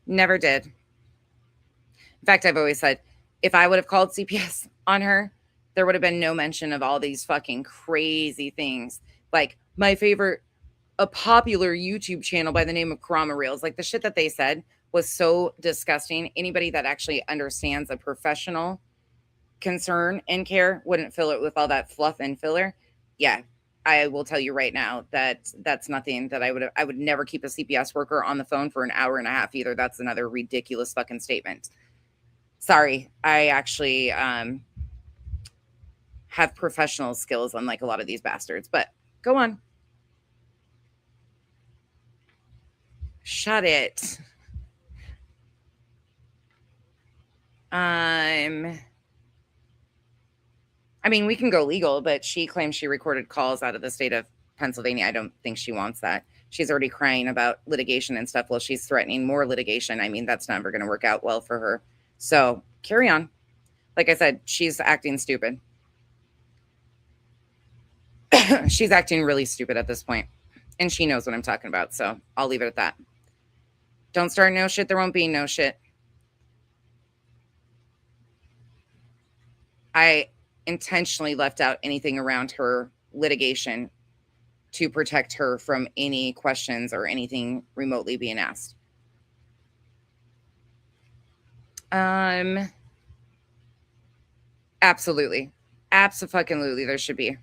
Never did. In fact, I've always said, if I would have called CPS on her, there would have been no mention of all these fucking crazy things. Like my favorite, a popular YouTube channel by the name of Crama Reels. Like the shit that they said was so disgusting. Anybody that actually understands a professional concern and care wouldn't fill it with all that fluff and filler. Yeah, I will tell you right now that that's nothing that I would never keep a CPS worker on the phone for an hour and a half either. That's another ridiculous fucking statement. Sorry, I actually have professional skills, unlike a lot of these bastards. But go on. Shut it. I mean, we can go legal, but she claims she recorded calls out of the state of Pennsylvania. I don't think she wants that. She's already crying about litigation and stuff. Well, she's threatening more litigation. I mean, that's never going to work out well for her. So carry on. Like I said, she's acting stupid. She's acting really stupid at this point, and she knows what I'm talking about. So I'll leave it at that. Don't start no shit. There won't be no shit. I intentionally left out anything around her litigation to protect her from any questions or anything remotely being asked. Absolutely. Abso-fucking-lutely, there should be.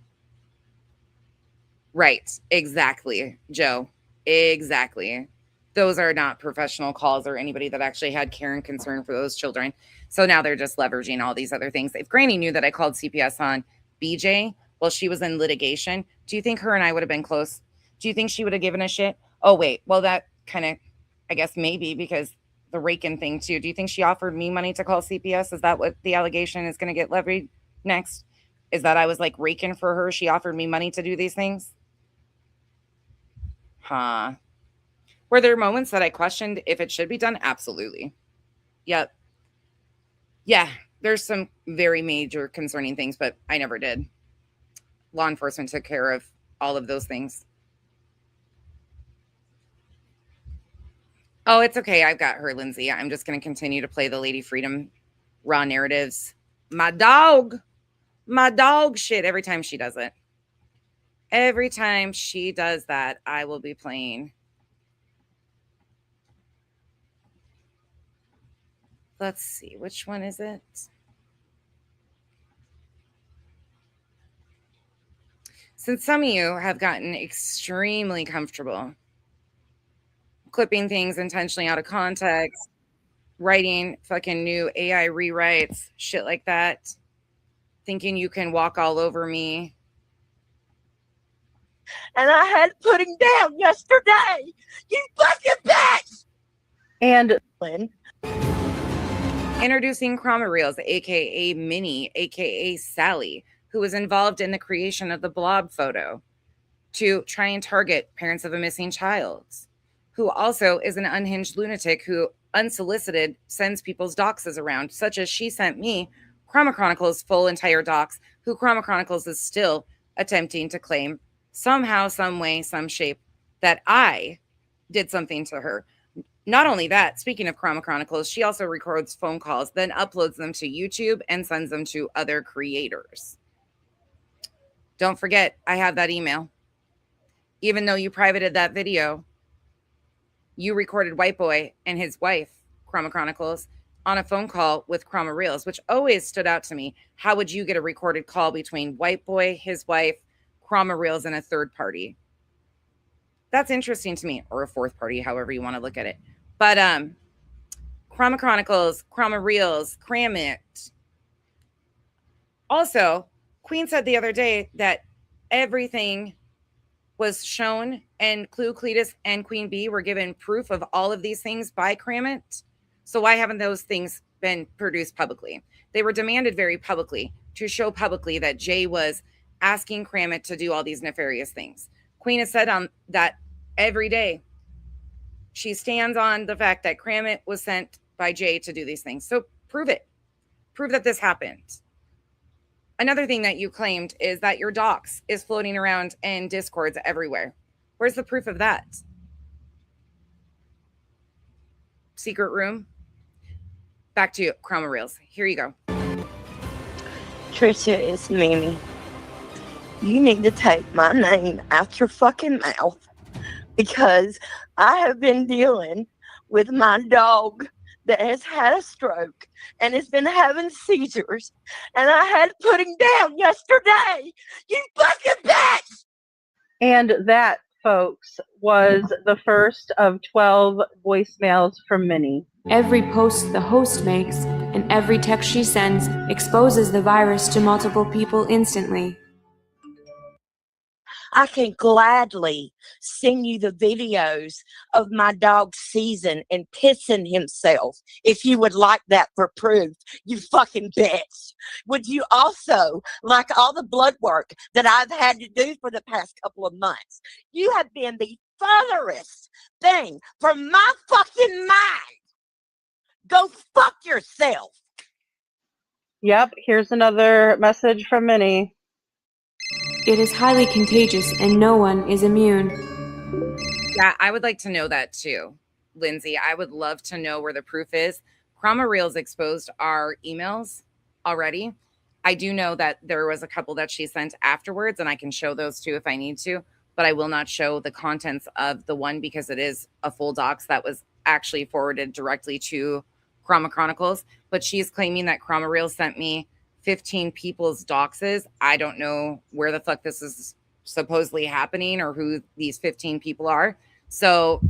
Right. Exactly, Joe. Exactly. Those are not professional calls or anybody that actually had care and concern for those children. So now they're just leveraging all these other things. If Granny knew that I called CPS on BJ while she was in litigation, do you think her and I would have been close? Do you think she would have given a shit? Oh, wait. Well, that kind of, I guess maybe, because the raking thing too. Do you think she offered me money to call CPS? Is that what the allegation is going to get levied next? Is that I was like raking for her? She offered me money to do these things? Huh. Were there moments that I questioned if it should be done? Absolutely. Yep. Yeah, there's some very major concerning things, but I never did. Law enforcement took care of all of those things. Oh, it's okay. I've got her, Lindsay. I'm just going to continue to play the Lady Freedom raw narratives. My dog shit every time she does it. Every time she does that, I will be playing. Let's see, which one is it? Since some of you have gotten extremely comfortable clipping things intentionally out of context, writing fucking new AI rewrites, shit like that, thinking you can walk all over me. And I had to put him down yesterday. You fucking bitch! And Lynn. Introducing Crama Reels, aka Minnie, aka Sally, who was involved in the creation of the blob photo to try and target parents of a missing child, who also is an unhinged lunatic who unsolicited sends people's doxes around, such as she sent me Crama Chronicles full entire docs, who Crama Chronicles is still attempting to claim somehow, some way, some shape that I did something to her. Not only that, speaking of Crama Chronicles, she also records phone calls, then uploads them to YouTube and sends them to other creators. Don't forget, I have that email. Even though you privated that video, you recorded White Boy and his wife, Crama Chronicles, on a phone call with Crama Reels, which always stood out to me. How would you get a recorded call between White Boy, his wife, Crama Reels, and a third party? That's interesting to me, or a fourth party, however you want to look at it. But Crama Chronicles, Crama Reels, Kramit. Also, Queen said the other day that everything was shown, and Clue, Cletus, and Queen Bee were given proof of all of these things by Kramit. So why haven't those things been produced publicly? They were demanded very publicly to show publicly that Jay was asking Kramit to do all these nefarious things. Queen has said on that every day. She stands on the fact that Kramit was sent by Jay to do these things. So prove it. Prove that this happened. Another thing that you claimed is that your docs is floating around in Discords everywhere. Where's the proof of that? Secret room. Back to you, Crama Reels. Here you go. Trisha, it's Minnie. You need to take my name out your fucking mouth, because I have been dealing with my dog that has had a stroke and has been having seizures, and I had to put him down yesterday. You fucking bitch! And that, folks, was the first of 12 voicemails from Minnie. Every post the host makes and every text she sends exposes the virus to multiple people instantly. I can gladly send you the videos of my dog seizing and pissing himself if you would like that for proof, you fucking bitch. Would you also like all the blood work that I've had to do for the past couple of months? You have been the furthest thing from my fucking mind. Go fuck yourself. Yep, here's another message from Minnie. It is highly contagious and no one is immune. Yeah, I would like to know that too, Lindsay. I would love to know where the proof is. Crama Reels exposed our emails already. I do know that there was a couple that she sent afterwards, and I can show those too if I need to, but I will not show the contents of the one because it is a full docs that was actually forwarded directly to Crama Chronicles. But she's claiming that Crama Reels sent me 15 people's doxes. I don't know where the fuck this is supposedly happening or who these 15 people are. So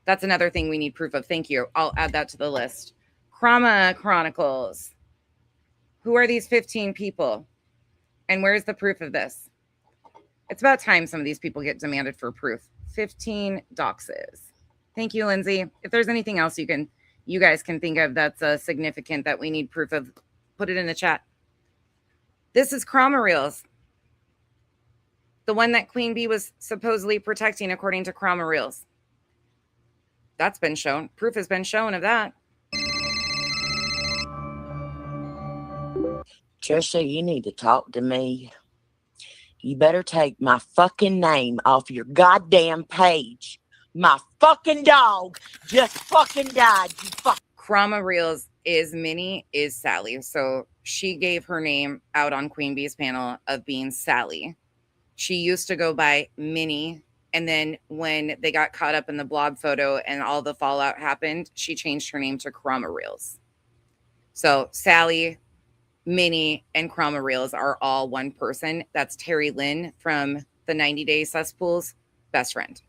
that's another thing we need proof of. Thank you. I'll add that to the list. Crama Chronicles. Who are these 15 people? And where's the proof of this? It's about time some of these people get demanded for proof. 15 doxes. Thank you, Lindsay. If there's anything else you guys can think of that's significant that we need proof of, put it in the chat. This is Crama Reels. The one that Queen Bee was supposedly protecting according to Crama Reels. That's been shown. Proof has been shown of that. Trisha, you need to talk to me. You better take my fucking name off your goddamn page. My fucking dog just fucking died, you fuck. Crama Reels is Minnie, is Sally. So she gave her name out on Queen Bee's panel of being Sally. She used to go by Minnie. And then when they got caught up in the blob photo and all the fallout happened, she changed her name to Crama Reels. So Sally, Minnie, and Crama Reels are all one person. That's Terry Lynn from the 90 Day Cesspools best friend.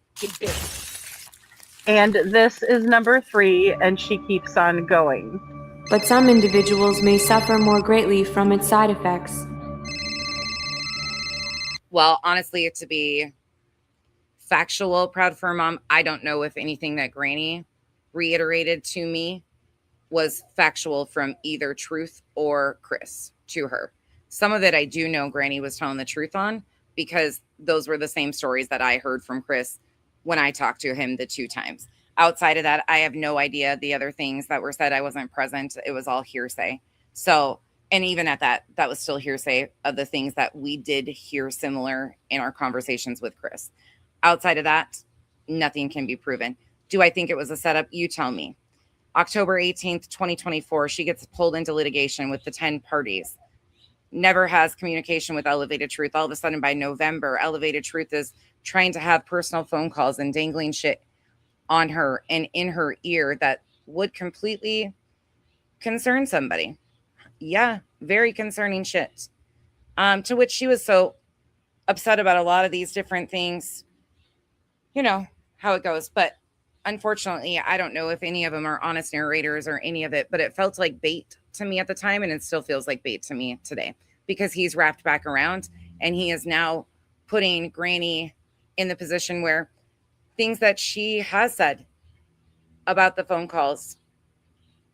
And this is number 3, and she keeps on going. But some individuals may suffer more greatly from its side effects. Well, honestly, to be factual, proud fur mom, I don't know if anything that Granny reiterated to me was factual from either Truth or Chris to her. Some of it I do know Granny was telling the truth on, because those were the same stories that I heard from Chris when I talked to him the 2 times. Outside of that, I have no idea the other things that were said. I wasn't present. It was all hearsay. So, and even at that, that was still hearsay of the things that we did hear similar in our conversations with Chris. Outside of that, nothing can be proven. Do I think it was a setup? You tell me. October 18th, 2024, she gets pulled into litigation with the 10 parties. Never has communication with Elevated Truth. All of a sudden, by November, Elevated Truth is trying to have personal phone calls and dangling shit on her and in her ear that would completely concern somebody. Yeah, very concerning shit. To which she was so upset about a lot of these different things. You know how it goes. But unfortunately, I don't know if any of them are honest narrators or any of it, but it felt like bait to me at the time, and it still feels like bait to me today, because he's wrapped back around and he is now putting Granny in the position where things that she has said about the phone calls,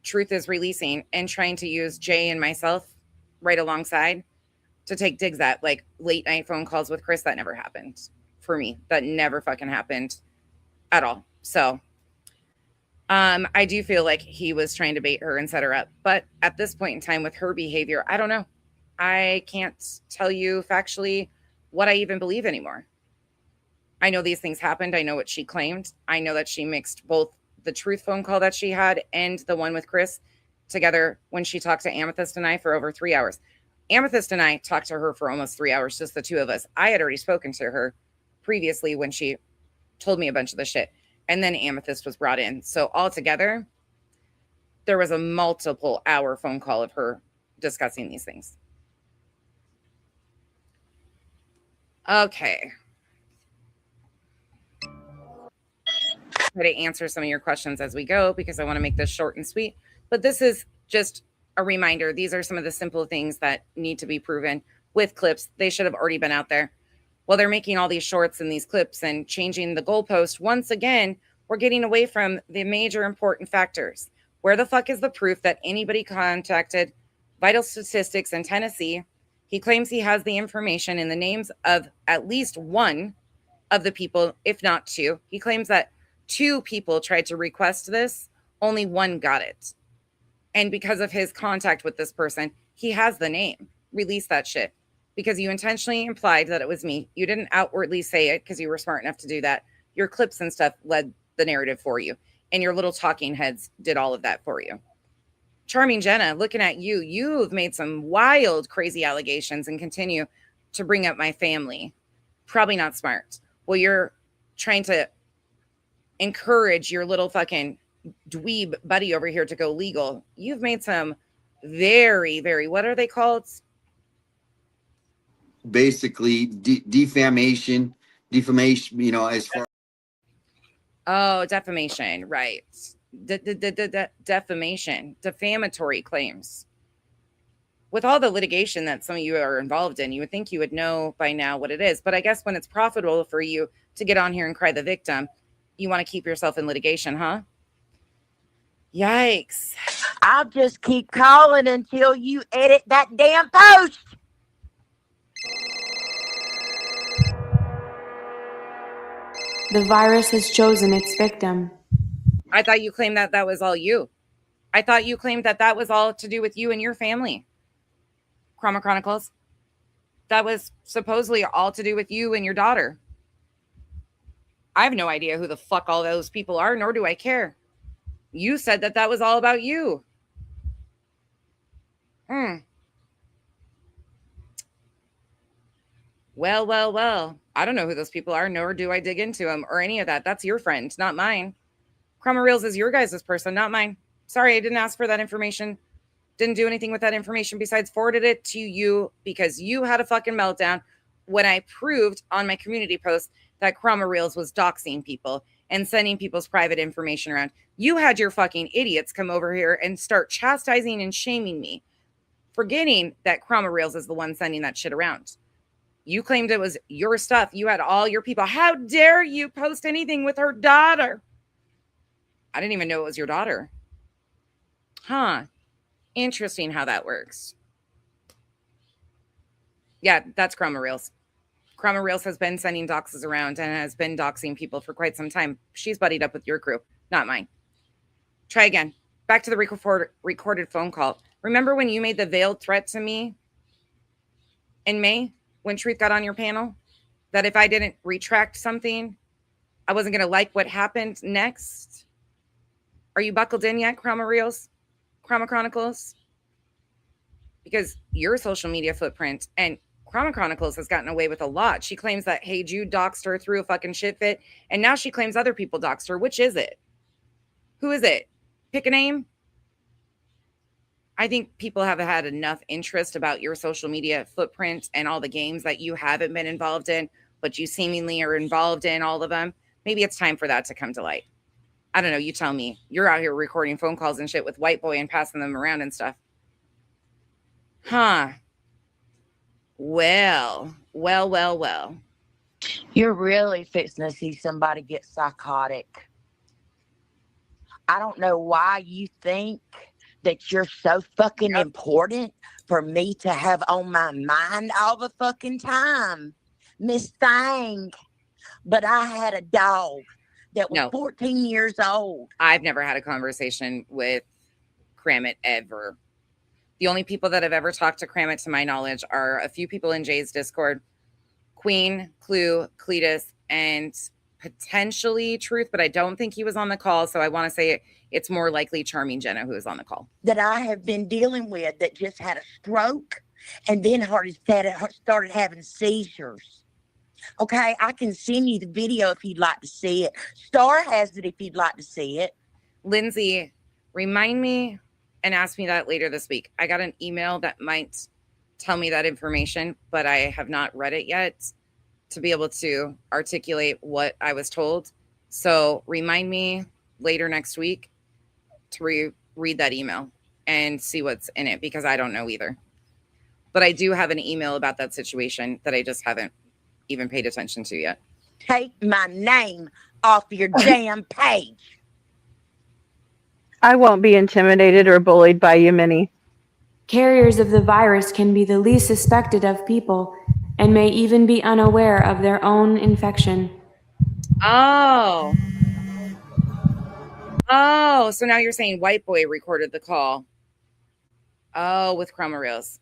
Truth is releasing and trying to use Jay and myself right alongside to take digs at, like late night phone calls with Chris. That never happened for me. That never fucking happened at all. So I do feel like he was trying to bait her and set her up. But at this point in time with her behavior, I don't know. I can't tell you factually what I even believe anymore. I know these things happened. I know what she claimed. I know that she mixed both the Truth phone call that she had and the one with Chris together when she talked to Amethyst and I for over 3 hours. Amethyst and I talked to her for almost 3 hours, just the two of us. I had already spoken to her previously when she told me a bunch of the shit. And then Amethyst was brought in. So altogether, there was a multiple hour phone call of her discussing these things. Okay. Try to answer some of your questions as we go, because I want to make this short and sweet. But this is just a reminder. These are some of the simple things that need to be proven with clips. They should have already been out there. Well, they're making all these shorts and these clips and changing the goalpost. Once again, we're getting away from the major important factors. Where the fuck is the proof that anybody contacted Vital Statistics in Tennessee? He claims he has the information in the names of at least one of the people, if not two. He claims that 2 people tried to request this. Only 1 got it. And because of his contact with this person, he has the name. Release that shit. Because you intentionally implied that it was me. You didn't outwardly say it because you were smart enough to do that. Your clips and stuff led the narrative for you. And your little talking heads did all of that for you. Charming Jenna, looking at you, you've made some wild, crazy allegations and continue to bring up my family. Probably not smart. Well, you're trying to encourage your little fucking dweeb buddy over here to go legal. You've made some very, very, what are they called? Basically, defamation, as far. Oh, defamation, right. Defamation, defamatory claims. With all the litigation that some of you are involved in, you would think you would know by now what it is. But I guess when it's profitable for you to get on here and cry the victim, you want to keep yourself in litigation, huh? Yikes. I'll just keep calling until you edit that damn post. The virus has chosen its victim. I thought you claimed that that was all you. I thought you claimed that that was all to do with you and your family. Crama Chronicles. That was supposedly all to do with you and your daughter. I have no idea who the fuck all those people are, nor do I care. You said that that was all about you. Well. I don't know who those people are, nor do I dig into them or any of that. That's your friend, not mine. Crama Reels is your guys' person, not mine. Sorry, I didn't ask for that information. Didn't do anything with that information besides forwarded it to you because you had a fucking meltdown when I proved on my community post that Crama Reels was doxing people and sending people's private information around. You had your fucking idiots come over here and start chastising and shaming me, forgetting that Crama Reels is the one sending that shit around. You claimed it was your stuff. You had all your people. How dare you post anything with her daughter? I didn't even know it was your daughter. Huh. Interesting how that works. Yeah, that's Crama Reels. Crama Reels has been sending doxes around and has been doxing people for quite some time. She's buddied up with your group, not mine. Try again. Back to the recorded phone call. Remember when you made the veiled threat to me in May when Truth got on your panel? That if I didn't retract something, I wasn't going to like what happened next? Are you buckled in yet, Crama Reels? Crama Chronicles? Because your social media footprint and Crama Chronicles has gotten away with a lot. She claims that Hey Jude doxed her through a fucking shit fit, and now she claims other people doxed her. Which is it? Who is it? Pick a name. I think people have had enough interest about your social media footprint and all the games that you haven't been involved in, but you seemingly are involved in all of them. Maybe it's time for that to come to light. I don't know. You tell me. You're out here recording phone calls and shit with White Boy and passing them around and stuff. Huh. Well. You're really fixing to see somebody get psychotic. I don't know why you think that you're so fucking important for me to have on my mind all the fucking time, Miss Thang. But I had a dog that was 14 years old. I've never had a conversation with Kramit ever. The only people that have ever talked to Kramit, to my knowledge, are a few people in Jay's Discord. Queen, Clue, Cletus, and potentially Truth, but I don't think he was on the call. So I want to say it's more likely Charming Jenna who is on the call. That I have been dealing with that just had a stroke and then started having seizures. Okay, I can send you the video if you'd like to see it. Star has it if you'd like to see it. Lindsay, remind me and ask me that later this week. I got an email that might tell me that information, but I have not read it yet to be able to articulate what I was told. So remind me later next week to read that email and see what's in it, because I don't know either. But I do have an email about that situation that I just haven't even paid attention to yet. Take my name off your damn page. I won't be intimidated or bullied by you, Minnie. Carriers of the virus can be the least suspected of people and may even be unaware of their own infection. Oh, so now you're saying White Boy recorded the call. Oh, with Crama Reels.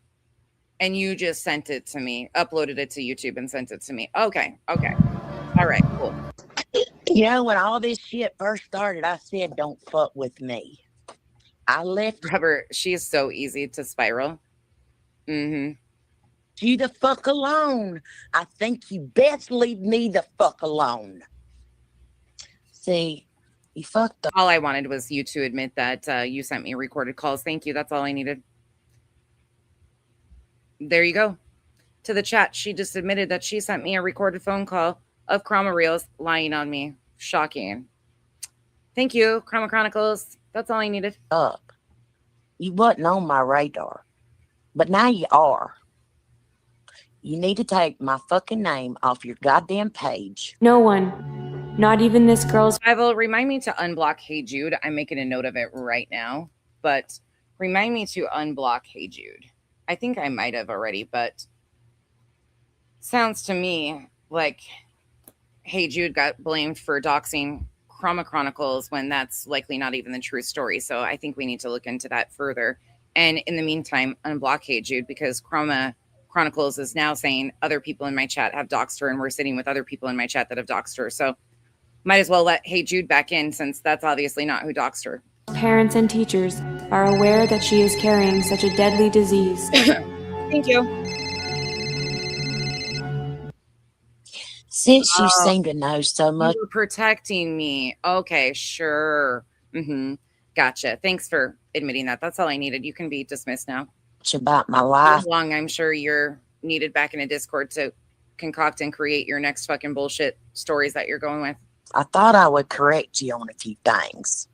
And you just sent it to me, uploaded it to YouTube and sent it to me. Okay. All right, cool. You know, when all this shit first started, I said, don't fuck with me. I left Robert, she is so easy to spiral. Mm-hmm. You the fuck alone. I think you best leave me the fuck alone. See, you fucked up. All I wanted was you to admit that you sent me recorded calls. Thank you. That's all I needed. There you go. To the chat, she just admitted that she sent me a recorded phone call of Crama Reels lying on me. Shocking. Thank you, Crama Chronicles. That's all I needed. Up. You wasn't on my radar. But now you are. You need to take my fucking name off your goddamn page. No one, not even this girl's. Rival, remind me to unblock Hey Jude. I'm making a note of it right now. But remind me to unblock Hey Jude. I think I might have already, but sounds to me like Hey Jude got blamed for doxing Crama Chronicles when that's likely not even the true story. So I think we need to look into that further. And in the meantime, unblock Hey Jude, because Crama Chronicles is now saying other people in my chat have doxed her, and we're sitting with other people in my chat that have doxed her. So might as well let Hey Jude back in, since that's obviously not who doxed her. Parents and teachers are aware that she is carrying such a deadly disease. Thank you. Since you Oh, seem to know so much you were protecting me. Okay, sure. Gotcha. Thanks for admitting that. That's all I needed. You can be dismissed now. about my life, Long, I'm sure you're needed back in a Discord to concoct and create your next fucking bullshit stories that you're going with. I thought I would correct you on a few things.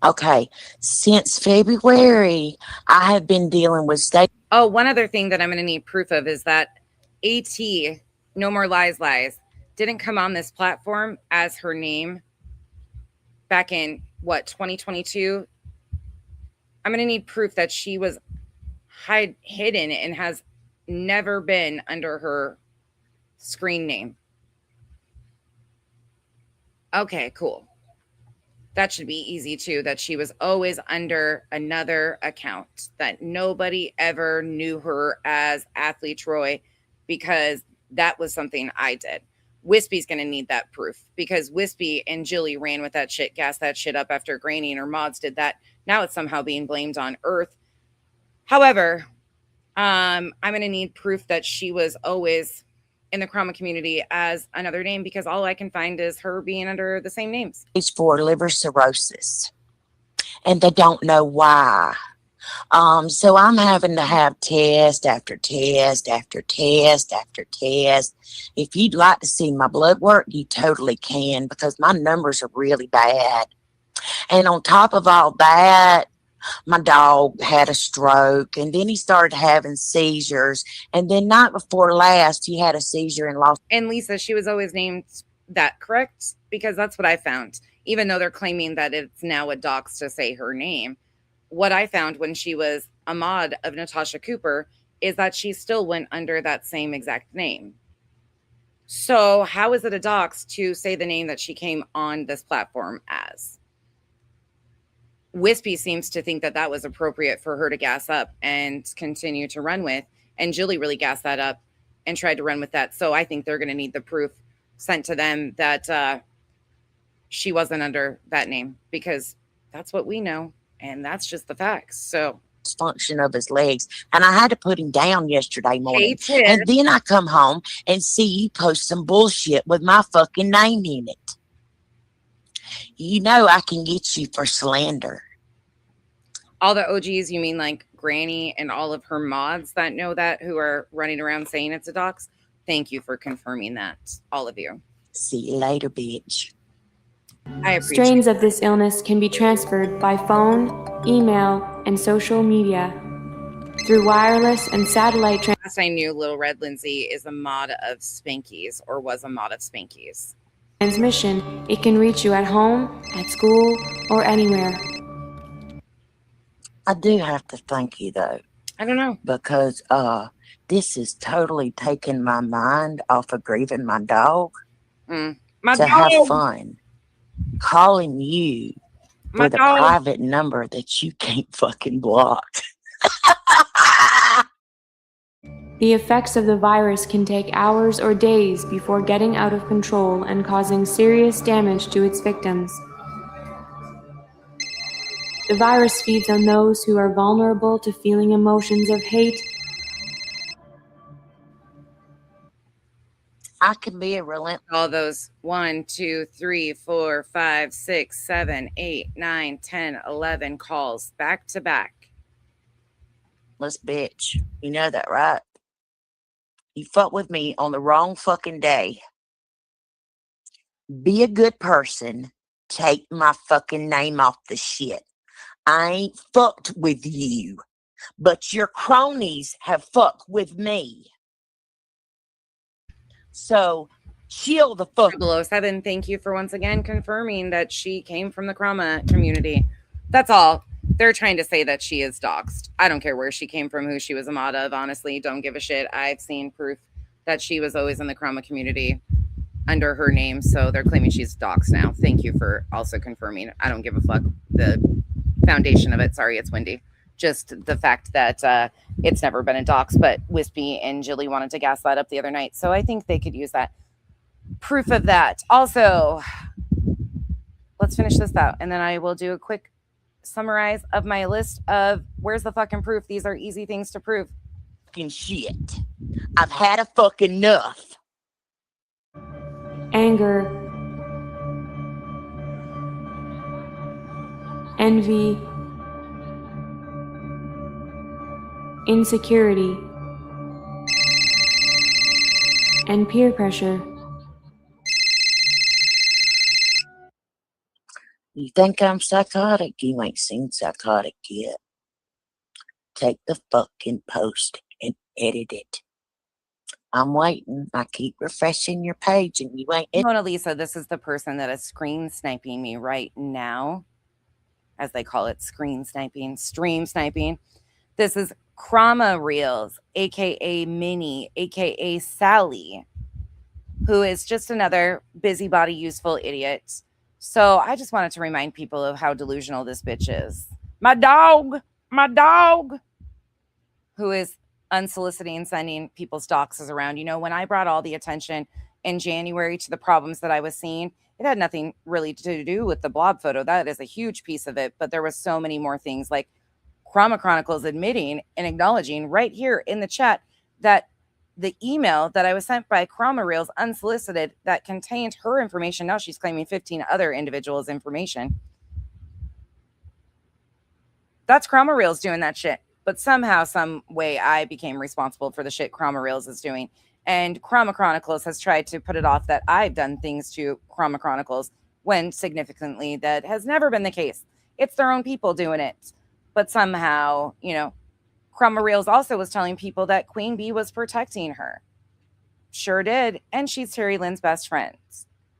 Okay, since February, I have been dealing with state. Oh, one other thing that I'm going to need proof of is that AT, No More Lies Lies, didn't come on this platform as her name back in, 2022? I'm going to need proof that she was hidden and has never been under her screen name. Okay, cool. That should be easy too, that she was always under another account, that nobody ever knew her as Athlete Troy, because that was something I did. Wispy's going to need that proof, because Wispy and Jilly ran with that shit, gassed that shit up after Granny and her mods did that. Now it's somehow being blamed on Earth. However, I'm going to need proof that she was always in the Crama community as another name, because all I can find is her being under the same names. Stage 4 liver cirrhosis, and they don't know why. So I'm having to have test after test after test after test. If you'd like to see my blood work, you totally can, because my numbers are really bad. And on top of all that, my dog had a stroke, and then he started having seizures. And then night before last, he had a seizure and lost. And Lisa, she was always named that, correct? Because that's what I found. Even though they're claiming that it's now a dox to say her name, what I found when she was a mod of Natasha Cooper is that she still went under that same exact name. So how is it a dox to say the name that she came on this platform as? Wispy seems to think that that was appropriate for her to gas up and continue to run with. And Julie really gassed that up and tried to run with that. So I think they're going to need the proof sent to them that she wasn't under that name, because that's what we know. And that's just the facts. So Function of his legs, and I had to put him down yesterday morning. Hey, and then I come home and see you post some bullshit with my fucking name in it. You know I can get you for slander. All the OGs, you mean like Granny and all of her mods that know that, who are running around saying it's a dox? Thank you for confirming that, all of you. See you later, bitch. I appreciate Strains of this illness can be transferred by phone, email, and social media. Through wireless and satellite Last I knew, Little Red Lindsay is a mod of Spankies, or was a mod of Spankies. transmission, it can reach you at home, at school, or anywhere. I do have to thank you though, I don't know. because this is totally taking my mind off of grieving my dog My to dog. have fun calling you My with a dog. private number that you can't fucking block. The effects of the virus can take hours or days before getting out of control and causing serious damage to its victims. The virus feeds on those who are vulnerable to feeling emotions of hate, I can be a relentless. All those 1, 2, 3, 4, 5, 6, 7, 8, 9, 10, 11 calls back to back. Bitch. You know that, right? You fuck with me on the wrong fucking day. Be a good person. Take my fucking name off the shit. I ain't fucked with you, but your cronies have fucked with me. So chill the fuck. 007, thank you for once again confirming that she came from the Crama community. That's all. They're trying to say that she is doxxed. I don't care where she came from, who she was a mod of. Honestly, don't give a shit. I've seen proof that she was always in the Crama community under her name. So they're claiming she's doxxed now. Thank you for also confirming. I don't give a fuck the foundation of it. Sorry, it's windy. Just the fact that it's never been a dox, but Wispy and Jilly wanted to gas that up the other night. So I think they could use that proof of that. Also, let's finish this out, and then I will do a quick summarize of my list of where's the fucking proof. These are easy things to prove. Fucking shit. I've had a fucking enough. anger, envy, insecurity, and peer pressure. You think I'm psychotic? You ain't seen psychotic yet. Take the fucking post and edit it. I'm waiting. I keep refreshing your page and you ain't. Mona Lisa, this is the person that is screen sniping me right now, as they call it, screen sniping, stream sniping. This is Crama Reels, aka Minnie, aka Sally, who is just another busybody, useful idiot. So I just wanted to remind people of how delusional this bitch is. My dog, who is unsoliciting, sending people's doxes around. You know, when I brought all the attention in January to the problems that I was seeing, it had nothing really to do with the blob photo. That is a huge piece of it. But there was so many more things, like Crama Chronicles admitting and acknowledging right here in the chat that the email that I was sent by Crama Reels unsolicited that contained her information. Now she's claiming 15 other individuals' information. That's Crama Reels doing that shit. But somehow, some way, I became responsible for the shit Crama Reels is doing. And Crama Chronicles has tried to put it off that I've done things to Crama Chronicles, when significantly that has never been the case. It's their own people doing it. But somehow, you know, Crama Reels also was telling people that Queen Bee was protecting her. Sure did. And she's Terry Lynn's best friend.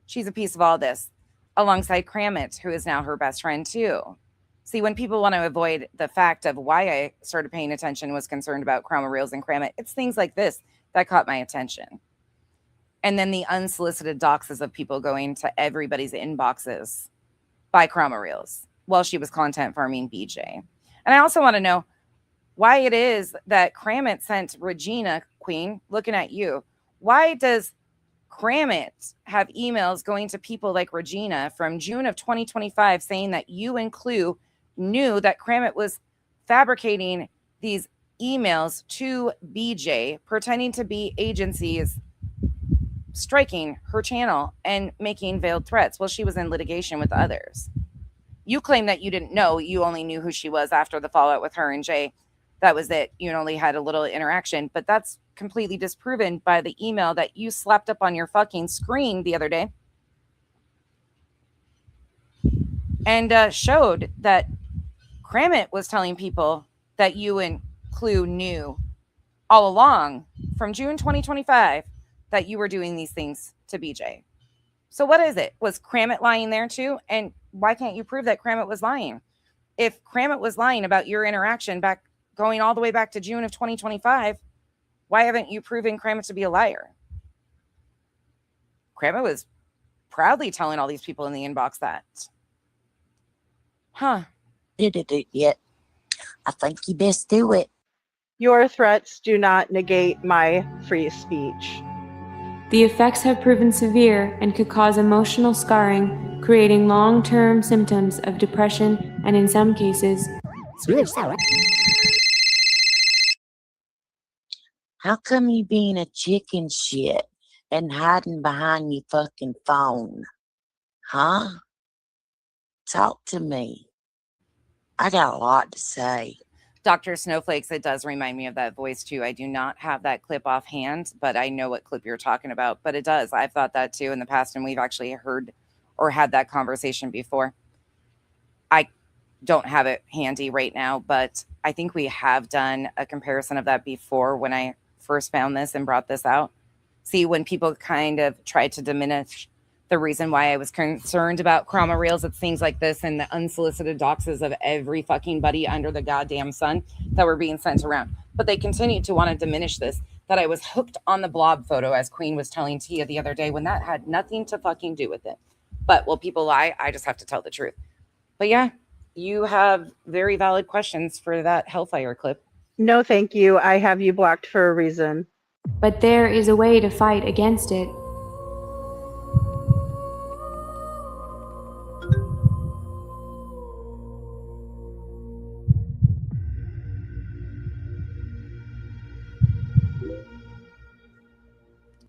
She's a piece of all this, alongside Kramit, who is now her best friend too. See, when people want to avoid the fact of why I started paying attention, was concerned about Crama Reels and Kramit, it's things like this that caught my attention. And then the unsolicited doxes of people going to everybody's inboxes by Crama Reels while she was content farming BJ. And I also want to know why it is that Kramit sent Regina, Queen, looking at you. Why does Kramit have emails going to people like Regina from June of 2025 saying that you and Clue knew that Kramit was fabricating these emails to BJ, pretending to be agencies striking her channel and making veiled threats while she was in litigation with others? You claim that you didn't know. You only knew who she was after the fallout with her and Jay. That was it. You only had a little interaction, but that's completely disproven by the email that you slapped up on your fucking screen the other day and showed that Kramit was telling people that you and Clue knew all along from June 2025 that you were doing these things to BJ. So what is it? Was Kramit lying there too? And why can't you prove that Kramit was lying? If Kramit was lying about your interaction back, going all the way back to June of 2025, why haven't you proven Kramit to be a liar? Kramit was proudly telling all these people in the inbox that. Huh. Did it yet? I think you best do it. Your threats do not negate my free speech. The effects have proven severe and could cause emotional scarring, creating long-term symptoms of depression and, in some cases, suicide. How come you being a chicken shit and hiding behind your fucking phone? Huh? Talk to me. I got a lot to say. Dr. Snowflakes, it does remind me of that voice too. I do not have that clip offhand, but I know what clip you're talking about. But it does. I've thought that too in the past, and we've actually heard or had that conversation before. I don't have it handy right now, but I think we have done a comparison of that before when I first found this and brought this out. See, when people kind of tried to diminish the reason why I was concerned about Crama Reels, it's things like this and the unsolicited doxes of every fucking buddy under the goddamn sun that were being sent around. But they continued to want to diminish this, that I was hooked on the blob photo, as Queen was telling Tia the other day, when that had nothing to fucking do with it. But will people lie? I just have to tell the truth. But yeah, you have very valid questions for that Hellfire clip. No, thank you. I have you blocked for a reason. But there is a way to fight against it.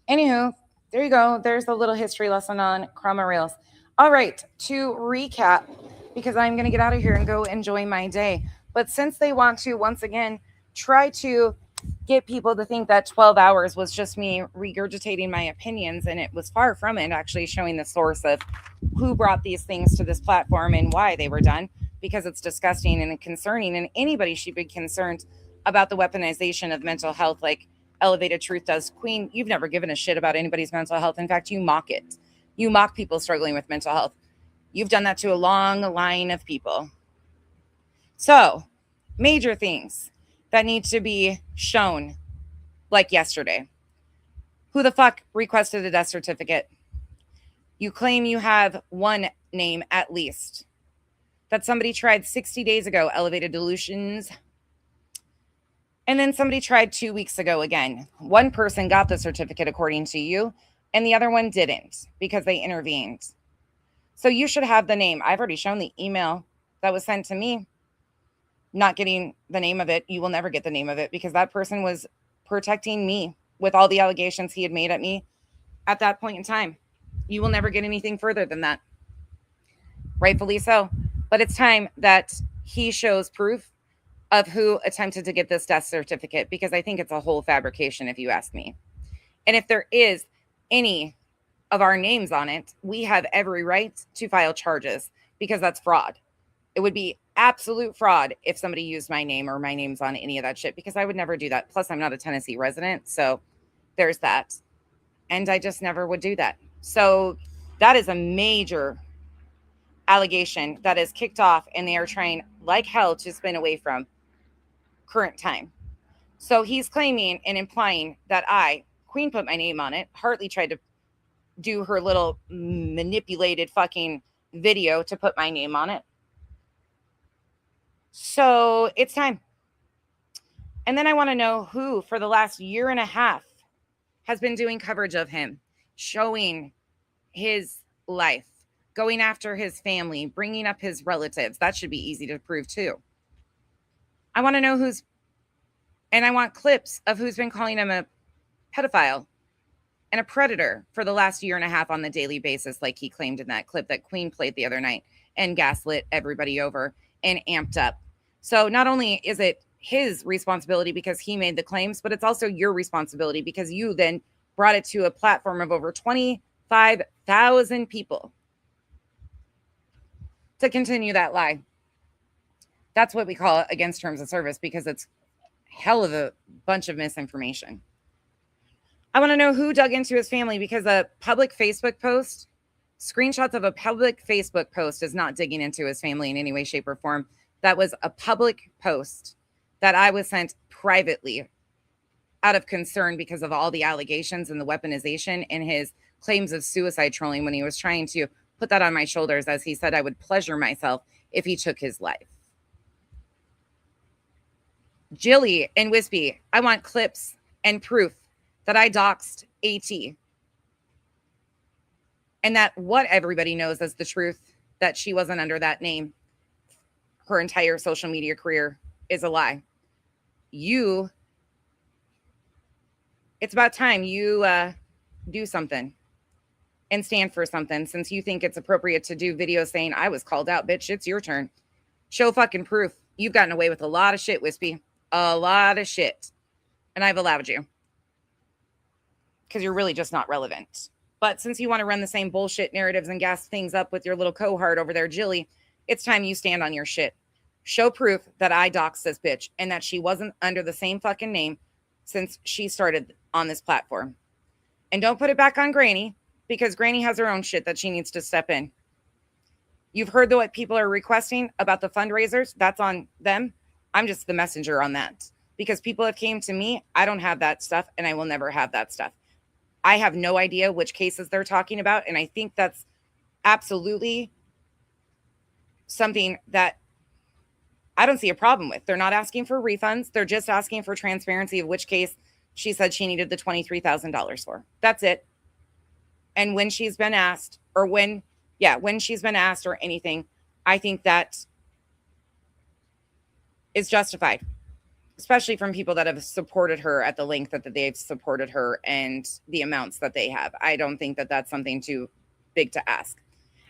Anywho, There you go. There's a little history lesson on Crama Rails. All right, to recap, because I'm going to get out of here and go enjoy my day. But since they want to, once again, try to get people to think that 12 hours was just me regurgitating my opinions, and it was far from it, actually showing the source of who brought these things to this platform and why they were done, because it's disgusting and concerning, and anybody should be concerned about the weaponization of mental health like Elevated Truth does. Queen, you've never given a shit about anybody's mental health. In fact, you mock it. You mock people struggling with mental health. You've done that to a long line of people. So, major things that need to be shown, like yesterday. Who the fuck requested a death certificate? You claim you have one name at least. That somebody tried 60 days ago, Elevated Delusions. And then somebody tried 2 weeks ago again. One person got the certificate according to you, and the other one didn't because they intervened. So you should have the name. I've already shown the email that was sent to me. Not getting the name of it. You will never get the name of it because that person was protecting me with all the allegations he had made at me at that point in time. You will never get anything further than that. Rightfully so. But it's time that he shows proof of who attempted to get this death certificate, because I think it's a whole fabrication, if you ask me. And if there is any of our names on it, we have every right to file charges, because that's fraud. It would be absolute fraud if somebody used my name or my name's on any of that shit, because I would never do that. Plus, I'm not a Tennessee resident, so there's that. And I just never would do that. So that is a major allegation that is kicked off, and they are trying like hell to spin away from current time. So he's claiming and implying that Queen put my name on it. Hartley tried to do her little manipulated fucking video to put my name on it. So it's time. And then I want to know who for the last year and a half has been doing coverage of him, showing his life, going after his family, bringing up his relatives. That should be easy to prove too. I want to know and I want clips of who's been calling him a pedophile and a predator for the last year and a half on the daily basis, like he claimed in that clip that Queen played the other night and gaslit everybody over and amped up. So not only is it his responsibility because he made the claims, but it's also your responsibility because you then brought it to a platform of over 25,000 people to continue that lie. That's what we call it against terms of service, because it's hell of a bunch of misinformation. I want to know who dug into his family, because a public Facebook post, screenshots of a public Facebook post is not digging into his family in any way, shape, or form. That was a public post that I was sent privately out of concern because of all the allegations and the weaponization and his claims of suicide trolling when he was trying to put that on my shoulders, as he said I would pleasure myself if he took his life. Jilly and Wispy, I want clips and proof that I doxed AT. And that what everybody knows as the truth, that she wasn't under that name her entire social media career, is a lie. It's about time you do something and stand for something, since you think it's appropriate to do videos saying I was called out. Bitch, it's your turn. Show fucking proof. You've gotten away with a lot of shit, Wispy. A lot of shit. And I've allowed you. Because you're really just not relevant. But since you want to run the same bullshit narratives and gas things up with your little cohort over there, Jilly, it's time you stand on your shit. Show proof that I doxed this bitch and that she wasn't under the same fucking name since she started on this platform. And don't put it back on Granny, because Granny has her own shit that she needs to step in. You've heard what people are requesting about the fundraisers. That's on them. I'm just the messenger on that, because people have came to me. I don't have that stuff, and I will never have that stuff. I have no idea which cases they're talking about, and I think that's absolutely something that I don't see a problem with. They're not asking for refunds. They're just asking for transparency of which case she said she needed the $23,000 for. That's it. And when she's been asked, or when she's been asked or anything, I think that is justified. especially from people that have supported her at the length that they've supported her and the amounts that they have. I don't think that that's something too big to ask.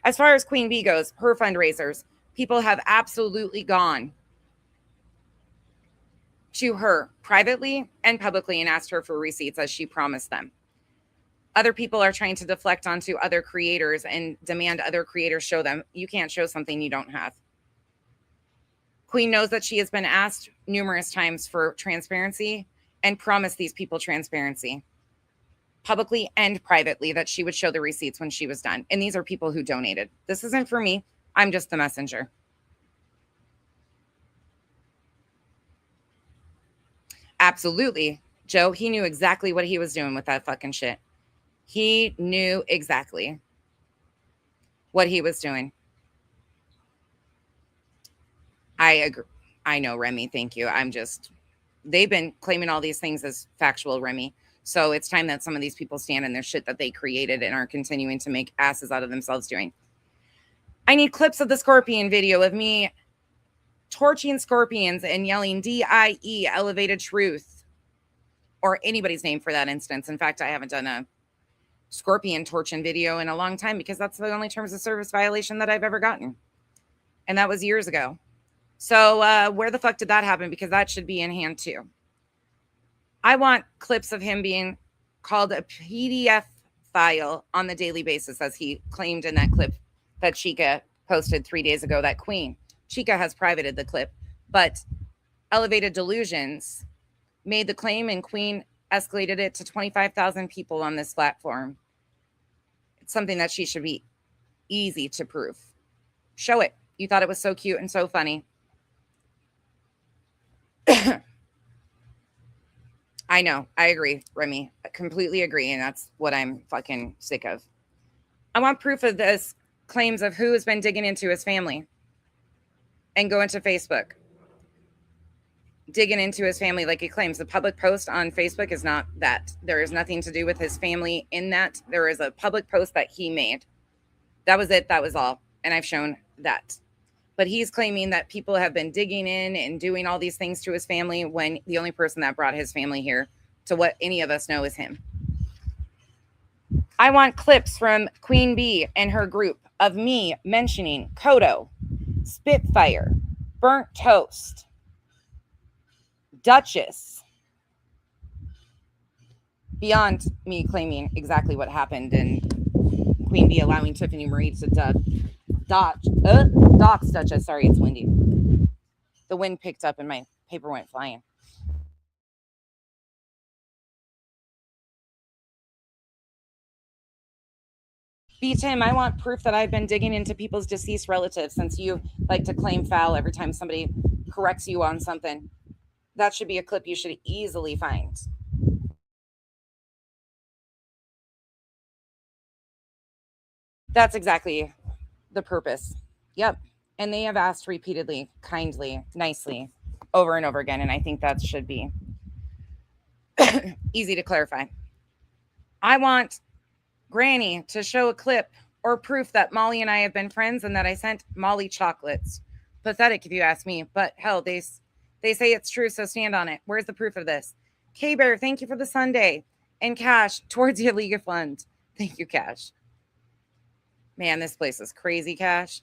As far as Queen Bee goes, her fundraisers, people have absolutely gone to her privately and publicly and asked her for receipts as she promised them. Other people are trying to deflect onto other creators and demand other creators show them. You can't show something you don't have. Queen knows that she has been asked numerous times for transparency and promised these people transparency publicly and privately, that she would show the receipts when she was done. And these are people who donated. This isn't for me. I'm just the messenger. Absolutely. Joe, he knew exactly what he was doing with that fucking shit. He knew exactly what he was doing. I agree. I know, Remy. Thank you. They've been claiming all these things as factual, Remy. So it's time that some of these people stand in their shit that they created and are continuing to make asses out of themselves doing. I need clips of the scorpion video of me torching scorpions and yelling DIE, elevated truth, or anybody's name for that instance. In fact, I haven't done a scorpion torching video in a long time because that's the only terms of service violation that I've ever gotten. And that was years ago. So where the fuck did that happen? Because that should be in hand too. I want clips of him being called a PDF file on the daily basis, as he claimed in that clip that Chica posted 3 days ago, that Queen. Chica has privated the clip, but Elevated Delusions made the claim and Queen escalated it to 25,000 people on this platform. It's something that she should be easy to prove. Show it. You thought it was so cute and so funny. I know. I agree, Remy. I completely agree. And that's what I'm fucking sick of. I want proof of this claims of who has been digging into his family. And go into Facebook. Digging into his family like he claims. The public post on Facebook is not that. There is nothing to do with his family in that. There is a public post that he made. That was it. That was all. And I've shown that. But he's claiming that people have been digging in and doing all these things to his family when the only person that brought his family here to what any of us know is him. I want clips from Queen Bee and her group of me mentioning Kodo, Spitfire, Burnt Toast, Duchess, beyond me claiming exactly what happened and Queen Bee allowing Tiffany Marie to dox Duchess. Sorry, it's windy. The wind picked up and my paper went flying. B. Tim, I want proof that I've been digging into people's deceased relatives, since you like to claim foul every time somebody corrects you on something. That should be a clip you should easily find. That's exactly the purpose. Yep. And they have asked repeatedly, kindly, nicely, over and over again. And I think that should be easy to clarify. I want Granny to show a clip or proof that Molly and I have been friends and that I sent Molly chocolates. Pathetic if you ask me, but hell, they say it's true, so stand on it. Where's the proof of this? K-Bear, thank you for the Sunday. And Cash, towards your League of Fund. Thank you, Cash. Man, this place is crazy, Cash.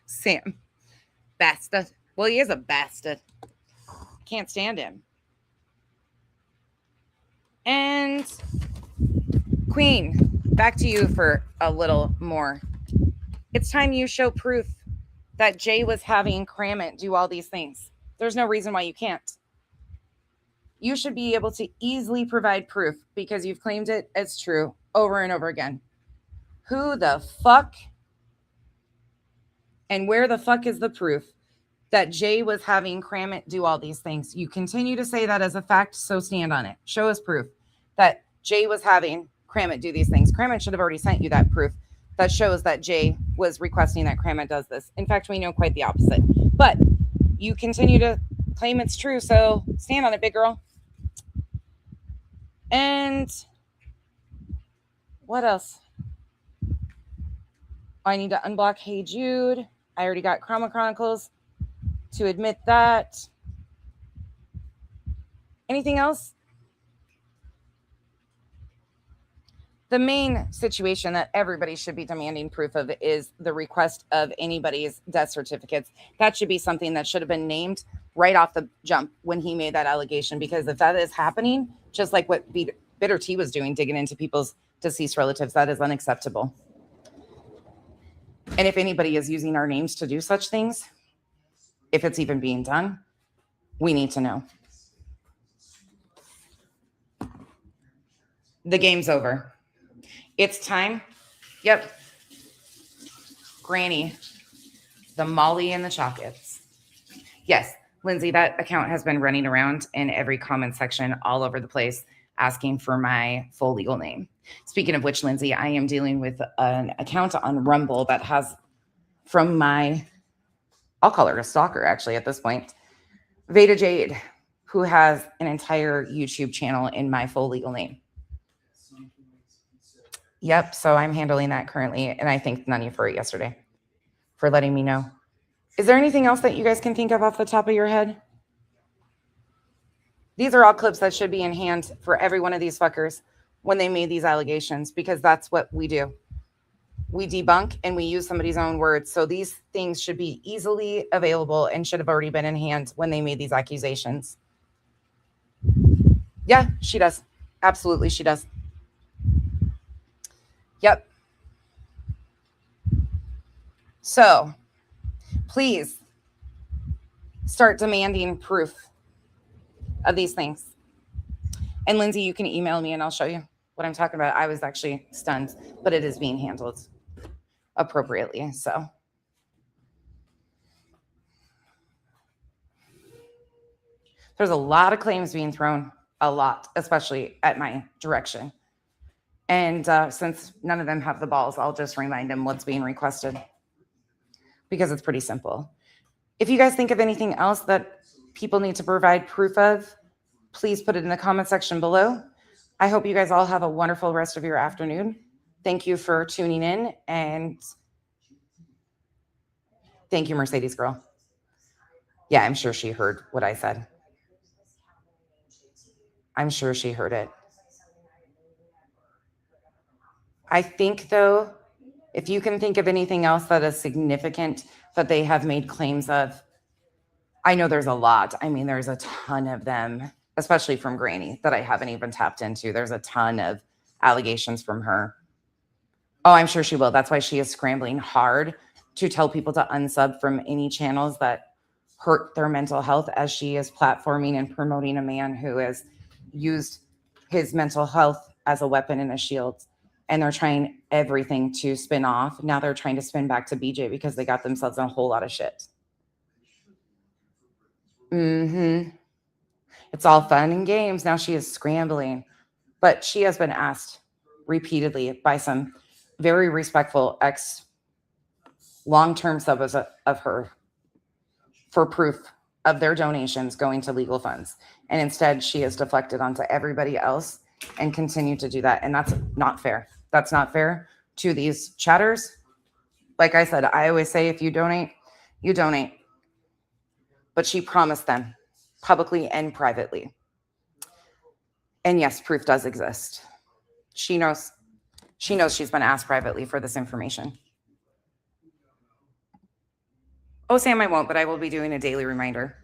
Sam. Bastard. Well, he is a bastard. Can't stand him. And Queen, back to you for a little more. It's time you show proof that Jay was having Kramit do all these things. There's no reason why you can't. You should be able to easily provide proof because you've claimed it as true over and over again. Who the fuck and where the fuck is the proof that Jay was having Kramit do all these things? You continue to say that as a fact, so stand on it. Show us proof that Jay was having Kramit do these things. Kramit should have already sent you that proof that shows that Jay was requesting that Kramit does this. In fact, we know quite the opposite. But you continue to claim it's true, so stand on it, big girl. And what else? I need to unblock Hey Jude. I already got Crama Chronicles. to admit that. Anything else? The main situation that everybody should be demanding proof of is the request of anybody's death certificates. That should be something that should have been named right off the jump when he made that allegation, because if that is happening, just like what Bitter Tea was doing, digging into people's deceased relatives, that is unacceptable. And if anybody is using our names to do such things, if it's even being done, we need to know. The game's over. It's time. Yep. Granny, the Molly and the chocolates. Yes, Lindsay, that account has been running around in every comment section all over the place asking for my full legal name. Speaking of which, Lindsay, I am dealing with an account on Rumble that has from my, I'll call her a stalker actually at this point, Veda Jade, who has an entire YouTube channel in my full legal name. Yep, so I'm handling that currently, and I thanked Nanya for it yesterday, for letting me know. Is there anything else that you guys can think of off the top of your head? These are all clips that should be in hand for every one of these fuckers when they made these allegations, because that's what we do. We debunk and we use somebody's own words. So these things should be easily available and should have already been in hand when they made these accusations. Yeah, she does. Absolutely, she does. Yep. So please start demanding proof of these things. And Lindsay, you can email me and I'll show you what I'm talking about. I was actually stunned, but it is being handled appropriately. So there's a lot of claims being thrown, a lot, especially at my direction. And since none of them have the balls, I'll just remind them what's being requested, because it's pretty simple. If you guys think of anything else that people need to provide proof of, please put it in the comment section below. I hope you guys all have a wonderful rest of your afternoon. Thank you for tuning in, and thank you, Mercedes girl. Yeah, I'm sure she heard what I said. I'm sure she heard it. I think, though, if you can think of anything else that is significant that they have made claims of, I know there's a lot. I mean, there's a ton of them, especially from Granny, that I haven't even tapped into. There's a ton of allegations from her. Oh, I'm sure she will. That's why she is scrambling hard to tell people to unsub from any channels that hurt their mental health, as she is platforming and promoting a man who has used his mental health as a weapon and a shield. And they're trying everything to spin off. Now they're trying to spin back to BJ because they got themselves in a whole lot of shit. It's all fun and games. Now she is scrambling. But she has been asked repeatedly by some very respectful long-term subs of her for proof of their donations going to legal funds. And instead, she has deflected onto everybody else and continued to do that. And that's not fair. That's not fair to these chatters. Like I said, I always say, if you donate, you donate. But she promised them publicly and privately. And yes, proof does exist. She knows she's been asked privately for this information. Oh, Sam, I won't, but I will be doing a daily reminder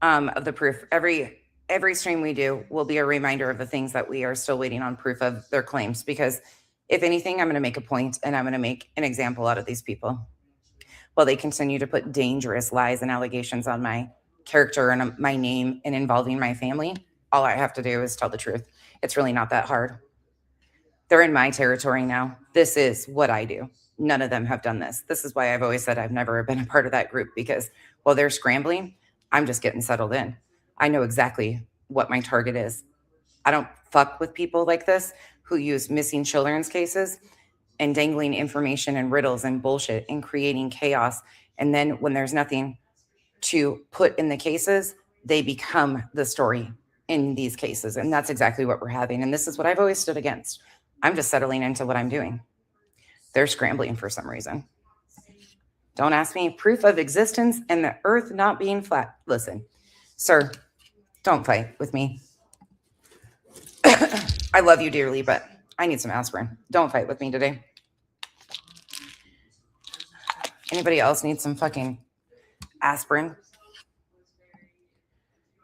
of the proof. Every stream we do will be a reminder of the things that we are still waiting on proof of their claims. Because if anything, I'm going to make a point and I'm going to make an example out of these people. While they continue to put dangerous lies and allegations on my character and my name and involving my family, all I have to do is tell the truth. It's really not that hard. They're in my territory now. This is what I do. None of them have done this. This is why I've always said I've never been a part of that group, because while they're scrambling, I'm just getting settled in. I know exactly what my target is. I don't fuck with people like this who use missing children's cases and dangling information and riddles and bullshit and creating chaos. And then when there's nothing to put in the cases, they become the story in these cases. And that's exactly what we're having. And this is what I've always stood against. I'm just settling into what I'm doing. They're scrambling for some reason. Don't ask me proof of existence and the earth not being flat. Listen, sir, don't fight with me. I love you dearly, but I need some aspirin. Don't fight with me today. Anybody else need some fucking aspirin?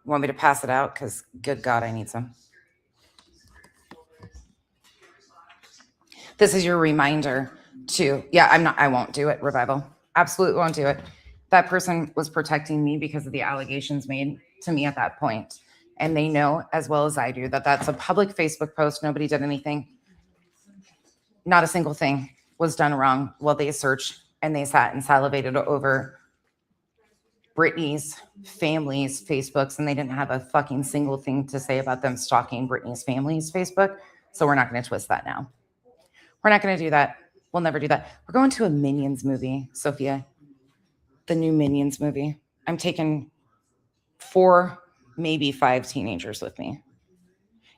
Want me to pass it out? Because good God, I need some. This is your reminder to, I won't do it, Revival. Absolutely won't do it. That person was protecting me because of the allegations made to me at that point. And they know as well as I do that that's a public Facebook post. Nobody did anything. Not a single thing was done wrong while they searched and they sat and salivated over Britney's family's Facebooks, and they didn't have a fucking single thing to say about them stalking Britney's family's Facebook. So we're not going to twist that now. We're not going to do that. We'll never do that. We're going to a Minions movie, Sophia. The new Minions movie. I'm taking 4, maybe 5 teenagers with me.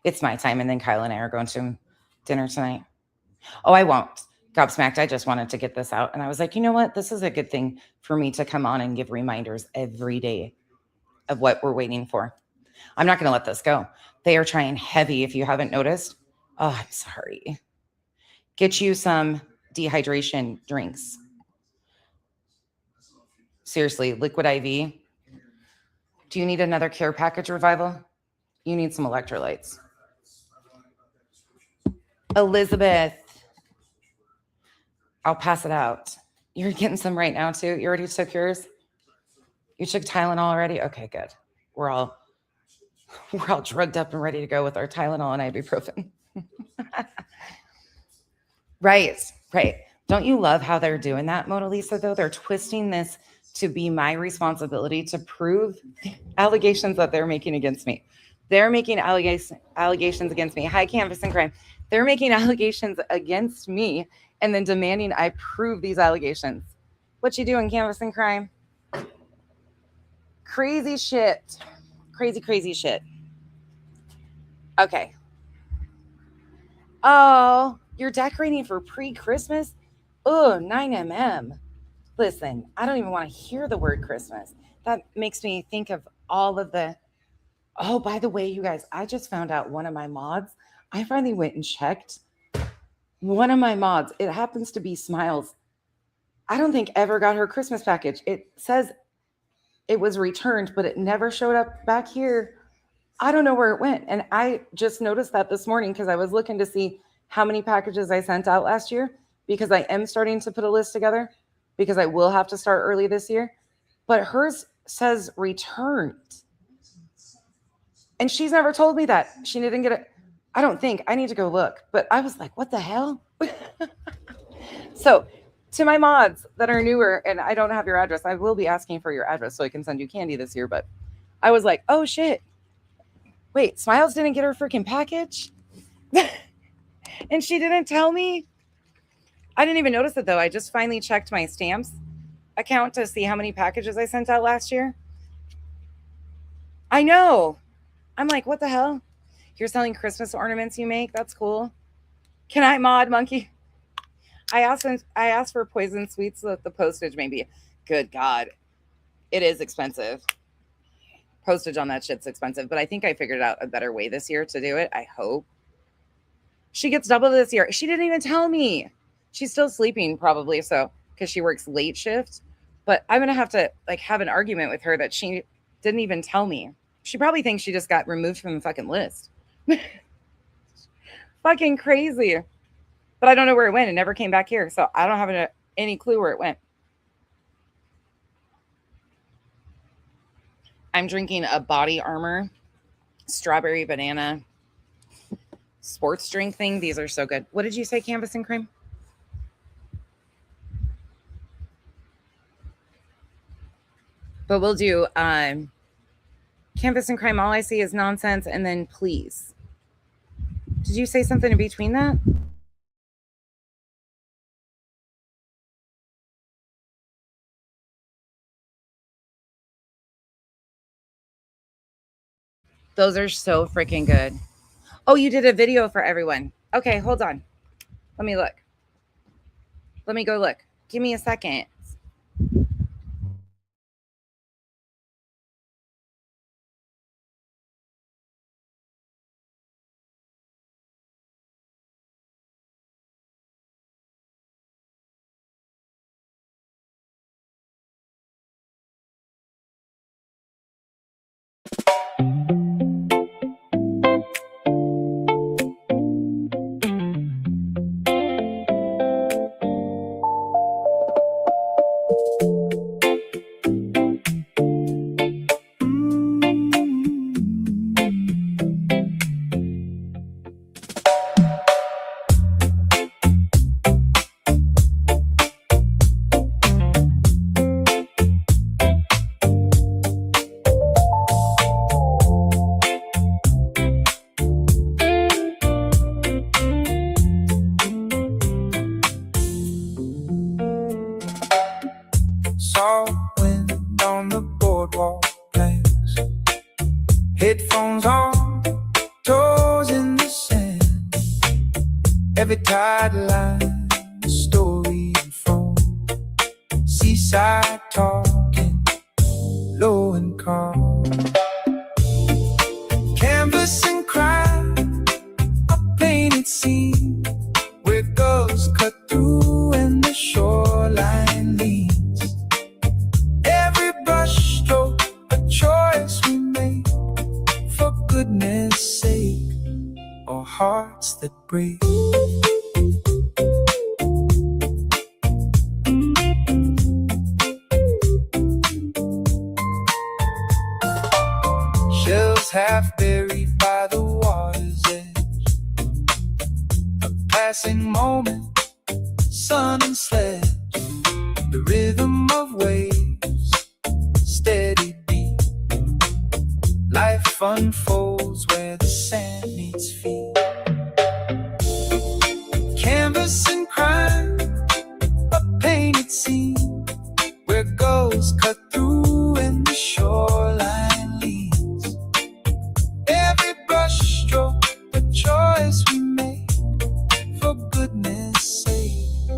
It's my time, and then Kyle and I are going to dinner tonight. Oh, I won't. Gobsmacked. I just wanted to get this out. And I was like, you know what? This is a good thing for me to come on and give reminders every day of what we're waiting for. I'm not going to let this go. They are trying heavy, if you haven't noticed. Oh, I'm sorry. Get you some dehydration drinks. Seriously, liquid IV. Do you need another care package, Revival? You need some electrolytes. Elizabeth. I'll pass it out. You're getting some right now, too? You already took yours? You took Tylenol already? Okay, good. We're all drugged up and ready to go with our Tylenol and ibuprofen. Right. Don't you love how they're doing that, Mona Lisa, though? They're twisting this to be my responsibility to prove allegations that they're making against me. They're making allegations against me. Hi, Canvas and Crime. They're making allegations against me and then demanding I prove these allegations. What you doing, Canvas and Crime? Crazy shit. Crazy shit. Okay. Oh, you're decorating for pre-Christmas? Oh, 9mm. Listen, I don't even want to hear the word Christmas. That makes me think of all of the... Oh, by the way, you guys, I just found out one of my mods. I finally went and checked. One of my mods, it happens to be Smiles. I don't think ever got her Christmas package. It says it was returned, but it never showed up back here. I don't know where it went. And I just noticed that this morning because I was looking to see how many packages I sent out last year, because I am starting to put a list together because I will have to start early this year. But hers says returned. And she's never told me that. She didn't get it. I don't think. I need to go look. But I was like, what the hell? So to my mods that are newer, and I don't have your address, I will be asking for your address so I can send you candy this year. But I was like, oh, shit. Wait, Smiles didn't get her freaking package? And she didn't tell me? I didn't even notice it, though. I just finally checked my stamps account to see how many packages I sent out last year. I know. I'm like, what the hell? You're selling Christmas ornaments you make? That's cool. Can I mod, Monkey? I asked for poison sweets so that the postage maybe. Good God. It is expensive. Postage on that shit's expensive, but I think I figured out a better way this year to do it. I hope. She gets double this year. She didn't even tell me. She's still sleeping probably, so because she works late shift. But I'm gonna have to have an argument with her that she didn't even tell me. She probably thinks she just got removed from the fucking list. Fucking crazy. But I don't know where it went. It never came back here, so I don't have any clue where it went. I'm drinking a Body Armor strawberry banana sports drink thing. These are so good. What did you say, Canvas and Cream? But we'll do Canvas and Crime. All I see is nonsense, and then please. Did you say something in between that? Those are so freaking good. Oh, you did a video for everyone. Okay, hold on. Let me look. Let me go look. Give me a second. Every tide line, a story unfold. Seaside talking, low and calm. Canvas and crime, a painted scene where gulls cut through and the shoreline leans. Every brush stroke, a choice we make, for goodness sake, or hearts that break. Shells half buried by the water's edge. A passing moment, sun and sledge. The rhythm of waves, steady beat. Life unfolds where the sand meets feet. Canvas and crime, a painted scene where gulls cut through and the shoreline leads. Every brush stroke, a choice we make, for goodness sake,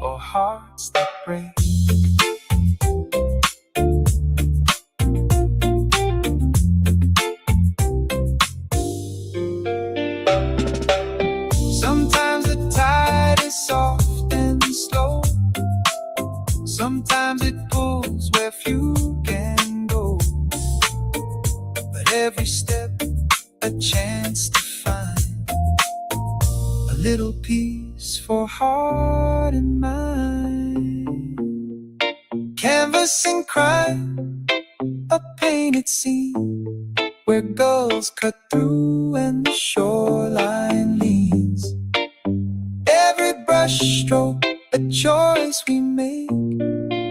or hearts that break. Sometimes the tide is soft and slow. Sometimes it pulls where few can go. But every step, a chance to find a little peace for heart and mind. Canvas and crime, a painted scene where gulls cut through and the shoreline leans. Every brush stroke, a choice we make,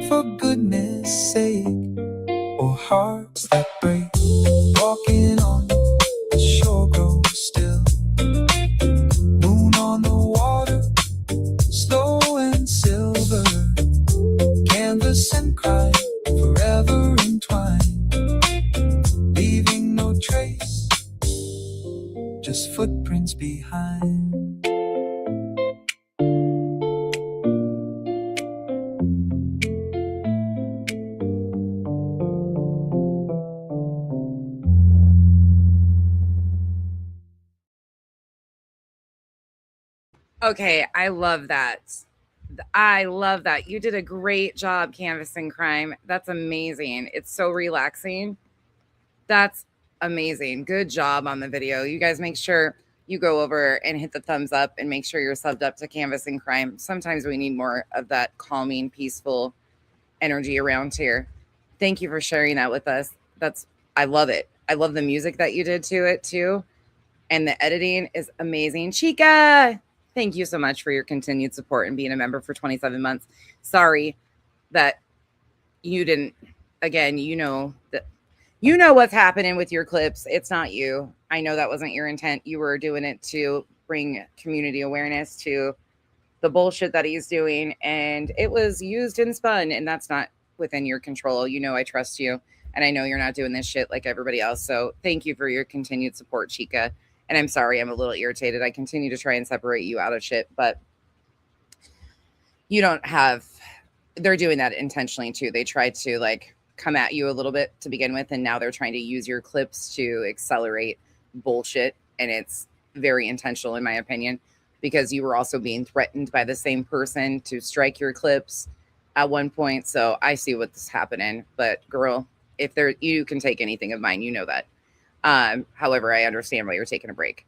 for goodness sake, or hearts that break. Walking on the shore grows still. Moon on the water, slow and silver. Canvas and crime, forever entwined. Leaving no trace, just footprints behind. Okay, I love that. I love that. You did a great job canvassing crime. That's amazing. It's so relaxing. That's amazing. Good job on the video. You guys make sure you go over and hit the thumbs up and make sure you're subbed up to Canvassing Crime. Sometimes we need more of that calming, peaceful energy around here. Thank you for sharing that with us. I love it. I love the music that you did to it too. And the editing is amazing. Chica, thank you so much for your continued support and being a member for 27 months. Sorry that you didn't, again, you know what's happening with your clips. It's not you. I know that wasn't your intent. You were doing it to bring community awareness to the bullshit that he's doing. And it was used and spun, and that's not within your control. You know I trust you, and I know you're not doing this shit like everybody else. So thank you for your continued support, Chica. And I'm sorry, I'm a little irritated. I continue to try and separate you out of shit, but you don't have, they're doing that intentionally too. They tried to like come at you a little bit to begin with, and now they're trying to use your clips to accelerate bullshit. And it's very intentional in my opinion, because you were also being threatened by the same person to strike your clips at one point. So I see what's happening, but girl, if you can take anything of mine, you know that. However, I understand why you're taking a break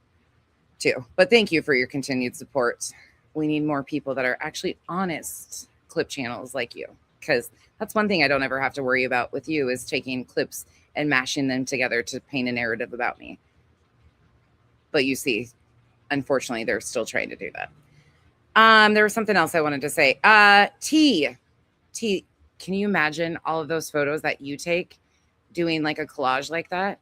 too, but thank you for your continued support. We need more people that are actually honest clip channels like you, because that's one thing I don't ever have to worry about with you, is taking clips and mashing them together to paint a narrative about me. But you see, unfortunately, they're still trying to do that. There was something else I wanted to say. T, can you imagine all of those photos that you take doing like a collage like that?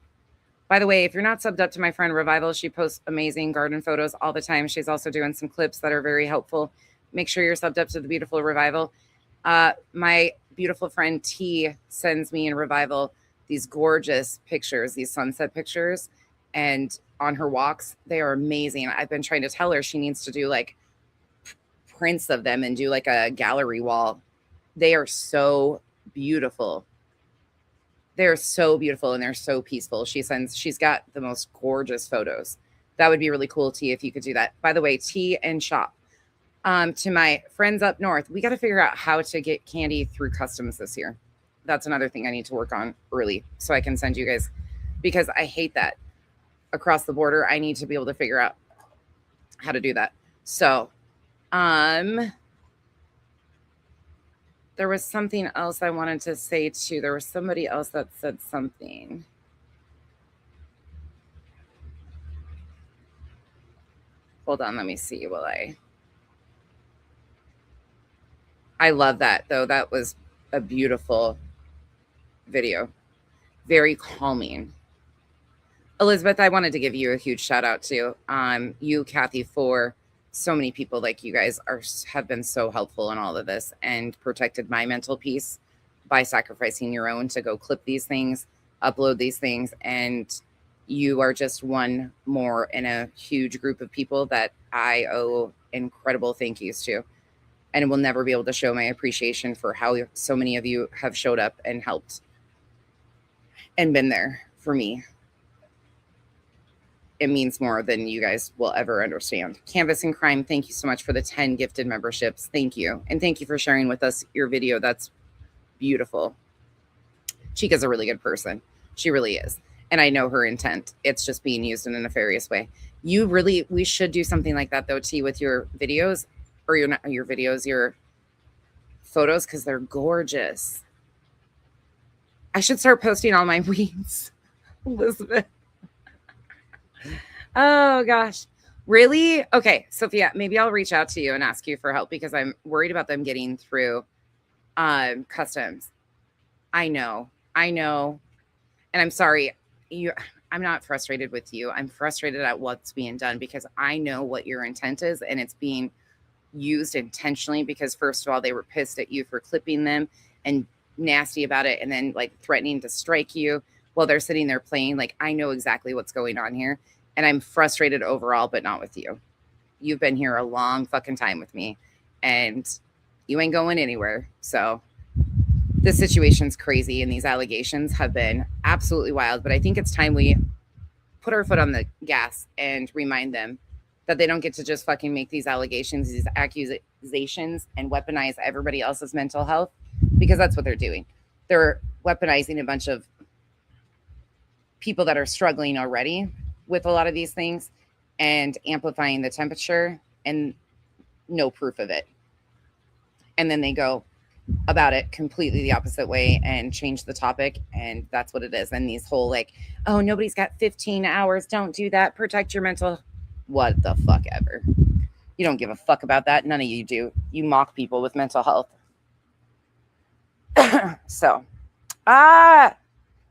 By the way, if you're not subbed up to my friend Revival, she posts amazing garden photos all the time. She's also doing some clips that are very helpful. Make sure you're subbed up to the beautiful Revival. My beautiful friend T sends me and Revival these gorgeous pictures, these sunset pictures, and on her walks, they are amazing. I've been trying to tell her she needs to do like prints of them and do like a gallery wall. They are so beautiful. They're so beautiful and they're so peaceful. She's got the most gorgeous photos. That would be really cool, T, if you could do that. By the way, T and Shop. To my friends up north, we got to figure out how to get candy through customs this year. That's another thing I need to work on early so I can send you guys, because I hate that. Across the border, I need to be able to figure out how to do that. So, there was something else I wanted to say too. There was somebody else that said something. Hold on, let me see. I love that though. That was a beautiful video. Very calming. Elizabeth, I wanted to give you a huge shout out to you, Kathy, for so many people like you guys have been so helpful in all of this and protected my mental peace by sacrificing your own to go clip these things, upload these things. And you are just one more in a huge group of people that I owe incredible thank yous to. And will never be able to show my appreciation for how so many of you have showed up and helped and been there for me. It means more than you guys will ever understand. Canvas and Crime, thank you so much for the 10 gifted memberships. Thank you. And thank you for sharing with us your video. That's beautiful. Chica's a really good person. She really is. And I know her intent. It's just being used in a nefarious way. We should do something like that though, T, with your videos, or your photos, because they're gorgeous. I should start posting all my weeds, Elizabeth. Oh gosh. Really? Okay, Sophia, maybe I'll reach out to you and ask you for help because I'm worried about them getting through customs. I know. And I'm sorry. I'm not frustrated with you. I'm frustrated at what's being done because I know what your intent is and it's being used intentionally because first of all, they were pissed at you for clipping them and nasty about it and then like threatening to strike you while they're sitting there playing. Like, I know exactly what's going on here. And I'm frustrated overall, but not with you. You've been here a long fucking time with me and you ain't going anywhere. So this situation's crazy and these allegations have been absolutely wild, but I think it's time we put our foot on the gas and remind them that they don't get to just fucking make these allegations, these accusations and weaponize everybody else's mental health because that's what they're doing. They're weaponizing a bunch of people that are struggling already with a lot of these things and amplifying the temperature and no proof of it. And then they go about it completely the opposite way and change the topic. And that's what it is. And these whole like, oh, nobody's got 15 hours. Don't do that. Protect your mental. What the fuck ever. You don't give a fuck about that. None of you do. You mock people with mental health. So,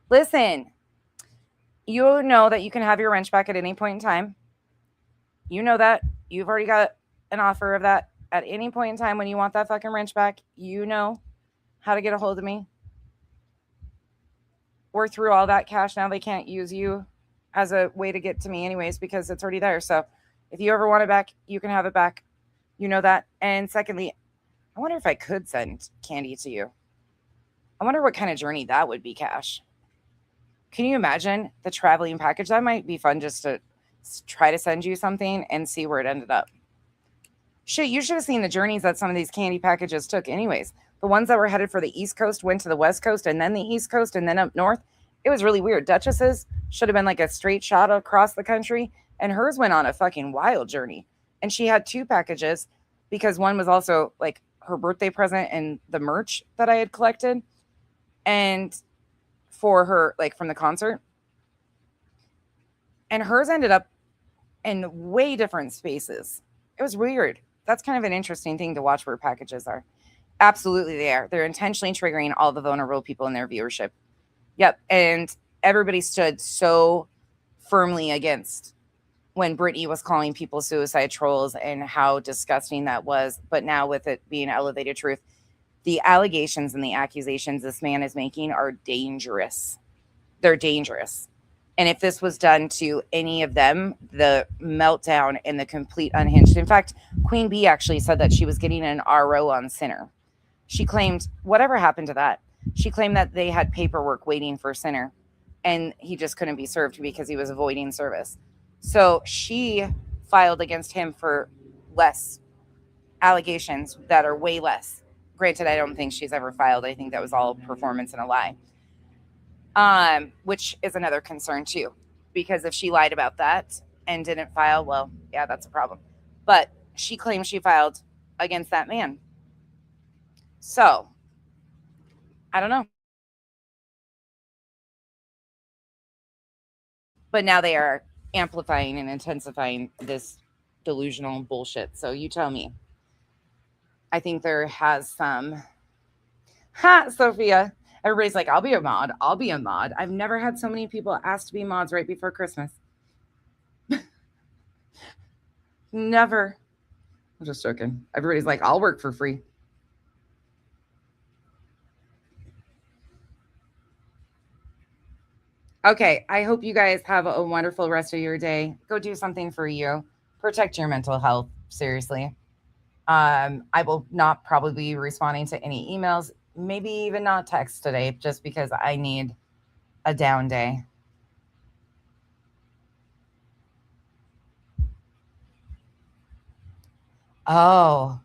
listen. You know that you can have your wrench back at any point in time. You know that. You've already got an offer of that at any point in time when you want that fucking wrench back. You know how to get a hold of me. We're through all that cash. Now they can't use you as a way to get to me anyways because it's already there. So if you ever want it back, you can have it back. You know that. And secondly, I wonder if I could send candy to you. I wonder what kind of journey that would be, Cash. Can you imagine the traveling package? That might be fun just to try to send you something and see where it ended up. Shit, you should have seen the journeys that some of these candy packages took anyways. The ones that were headed for the East Coast went to the West Coast and then the East Coast and then up north. It was really weird. Duchess's should have been like a straight shot across the country and hers went on a fucking wild journey. And she had 2 packages because one was also like her birthday present and the merch that I had collected. And for her, like from the concert. And hers ended up in way different spaces. It was weird. That's kind of an interesting thing to watch where packages are. Absolutely they are. They're intentionally triggering all the vulnerable people in their viewership. Yep. And everybody stood so firmly against when Britney was calling people suicide trolls and how disgusting that was. But now with it being elevated truth, the allegations and the accusations this man is making are dangerous. They're dangerous. And if this was done to any of them, the meltdown and the complete unhinged. In fact, Queen Bee actually said that she was getting an RO on Sinner. She claimed, whatever happened to that? She claimed that they had paperwork waiting for Sinner and he just couldn't be served because he was avoiding service. So she filed against him for less allegations that are way less. Granted, I don't think she's ever filed. I think that was all performance and a lie. Which is another concern too, because if she lied about that and didn't file, well, yeah, that's a problem. But she claims she filed against that man. So, I don't know. But now they are amplifying and intensifying this delusional bullshit. So you tell me. I think there has some. Ha, Sophia. Everybody's like, I'll be a mod. I'll be a mod. I've never had so many people ask to be mods right before Christmas. Never. I'm just joking. Everybody's like, I'll work for free. Okay, I hope you guys have a wonderful rest of your day. Go do something for you. Protect your mental health, seriously. I will not probably be responding to any emails, maybe even not text today, just because I need a down day. Oh,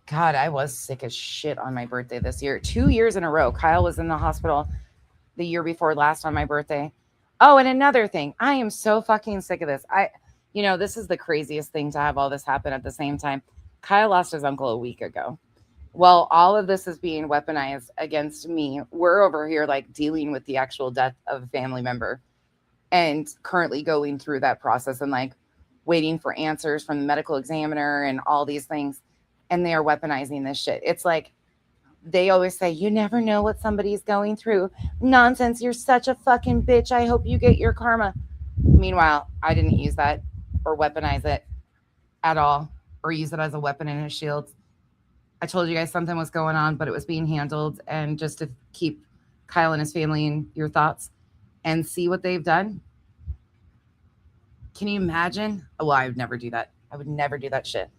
God, I was sick as shit on my birthday this year. 2 years in a row. Kyle was in the hospital the year before last on my birthday. Oh, and another thing. I am so fucking sick of this. This is the craziest thing to have all this happen at the same time. Kyle lost his uncle a week ago. Well, all of this is being weaponized against me. We're over here like dealing with the actual death of a family member and currently going through that process and like waiting for answers from the medical examiner and all these things. And they are weaponizing this shit. It's like they always say, you never know what somebody's going through. Nonsense. You're such a fucking bitch. I hope you get your karma. Meanwhile, I didn't use that or weaponize it at all or use it as a weapon in a shield. I told you guys something was going on, but it was being handled. And just to keep Kyle and his family in your thoughts and see what they've done. Can you imagine? Well, I would never do that. I would never do that shit.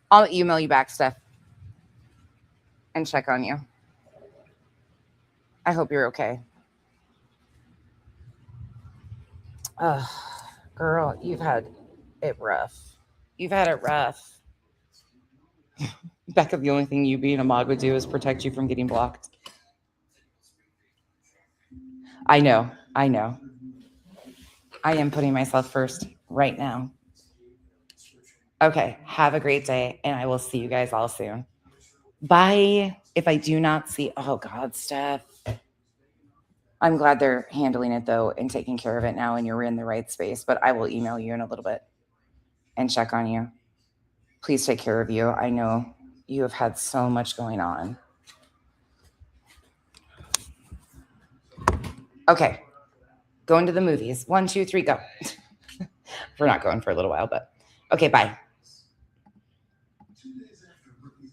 I'll email you back, Steph, and check on you. I hope you're okay. Girl, you've had it rough. You've had it rough. Becca, the only thing you being a mod would do is protect you from getting blocked. I know. I am putting myself first right now. Okay, have a great day, and I will see you guys all soon. Bye. If I do not see, oh God, Steph. I'm glad they're handling it though and taking care of it now, and you're in the right space, but I will email you in a little bit and check on you. Please take care of you. I know you have had so much going on. Okay, going to the movies. 1, 2, 3, go. We're not going for a little while, but okay, bye.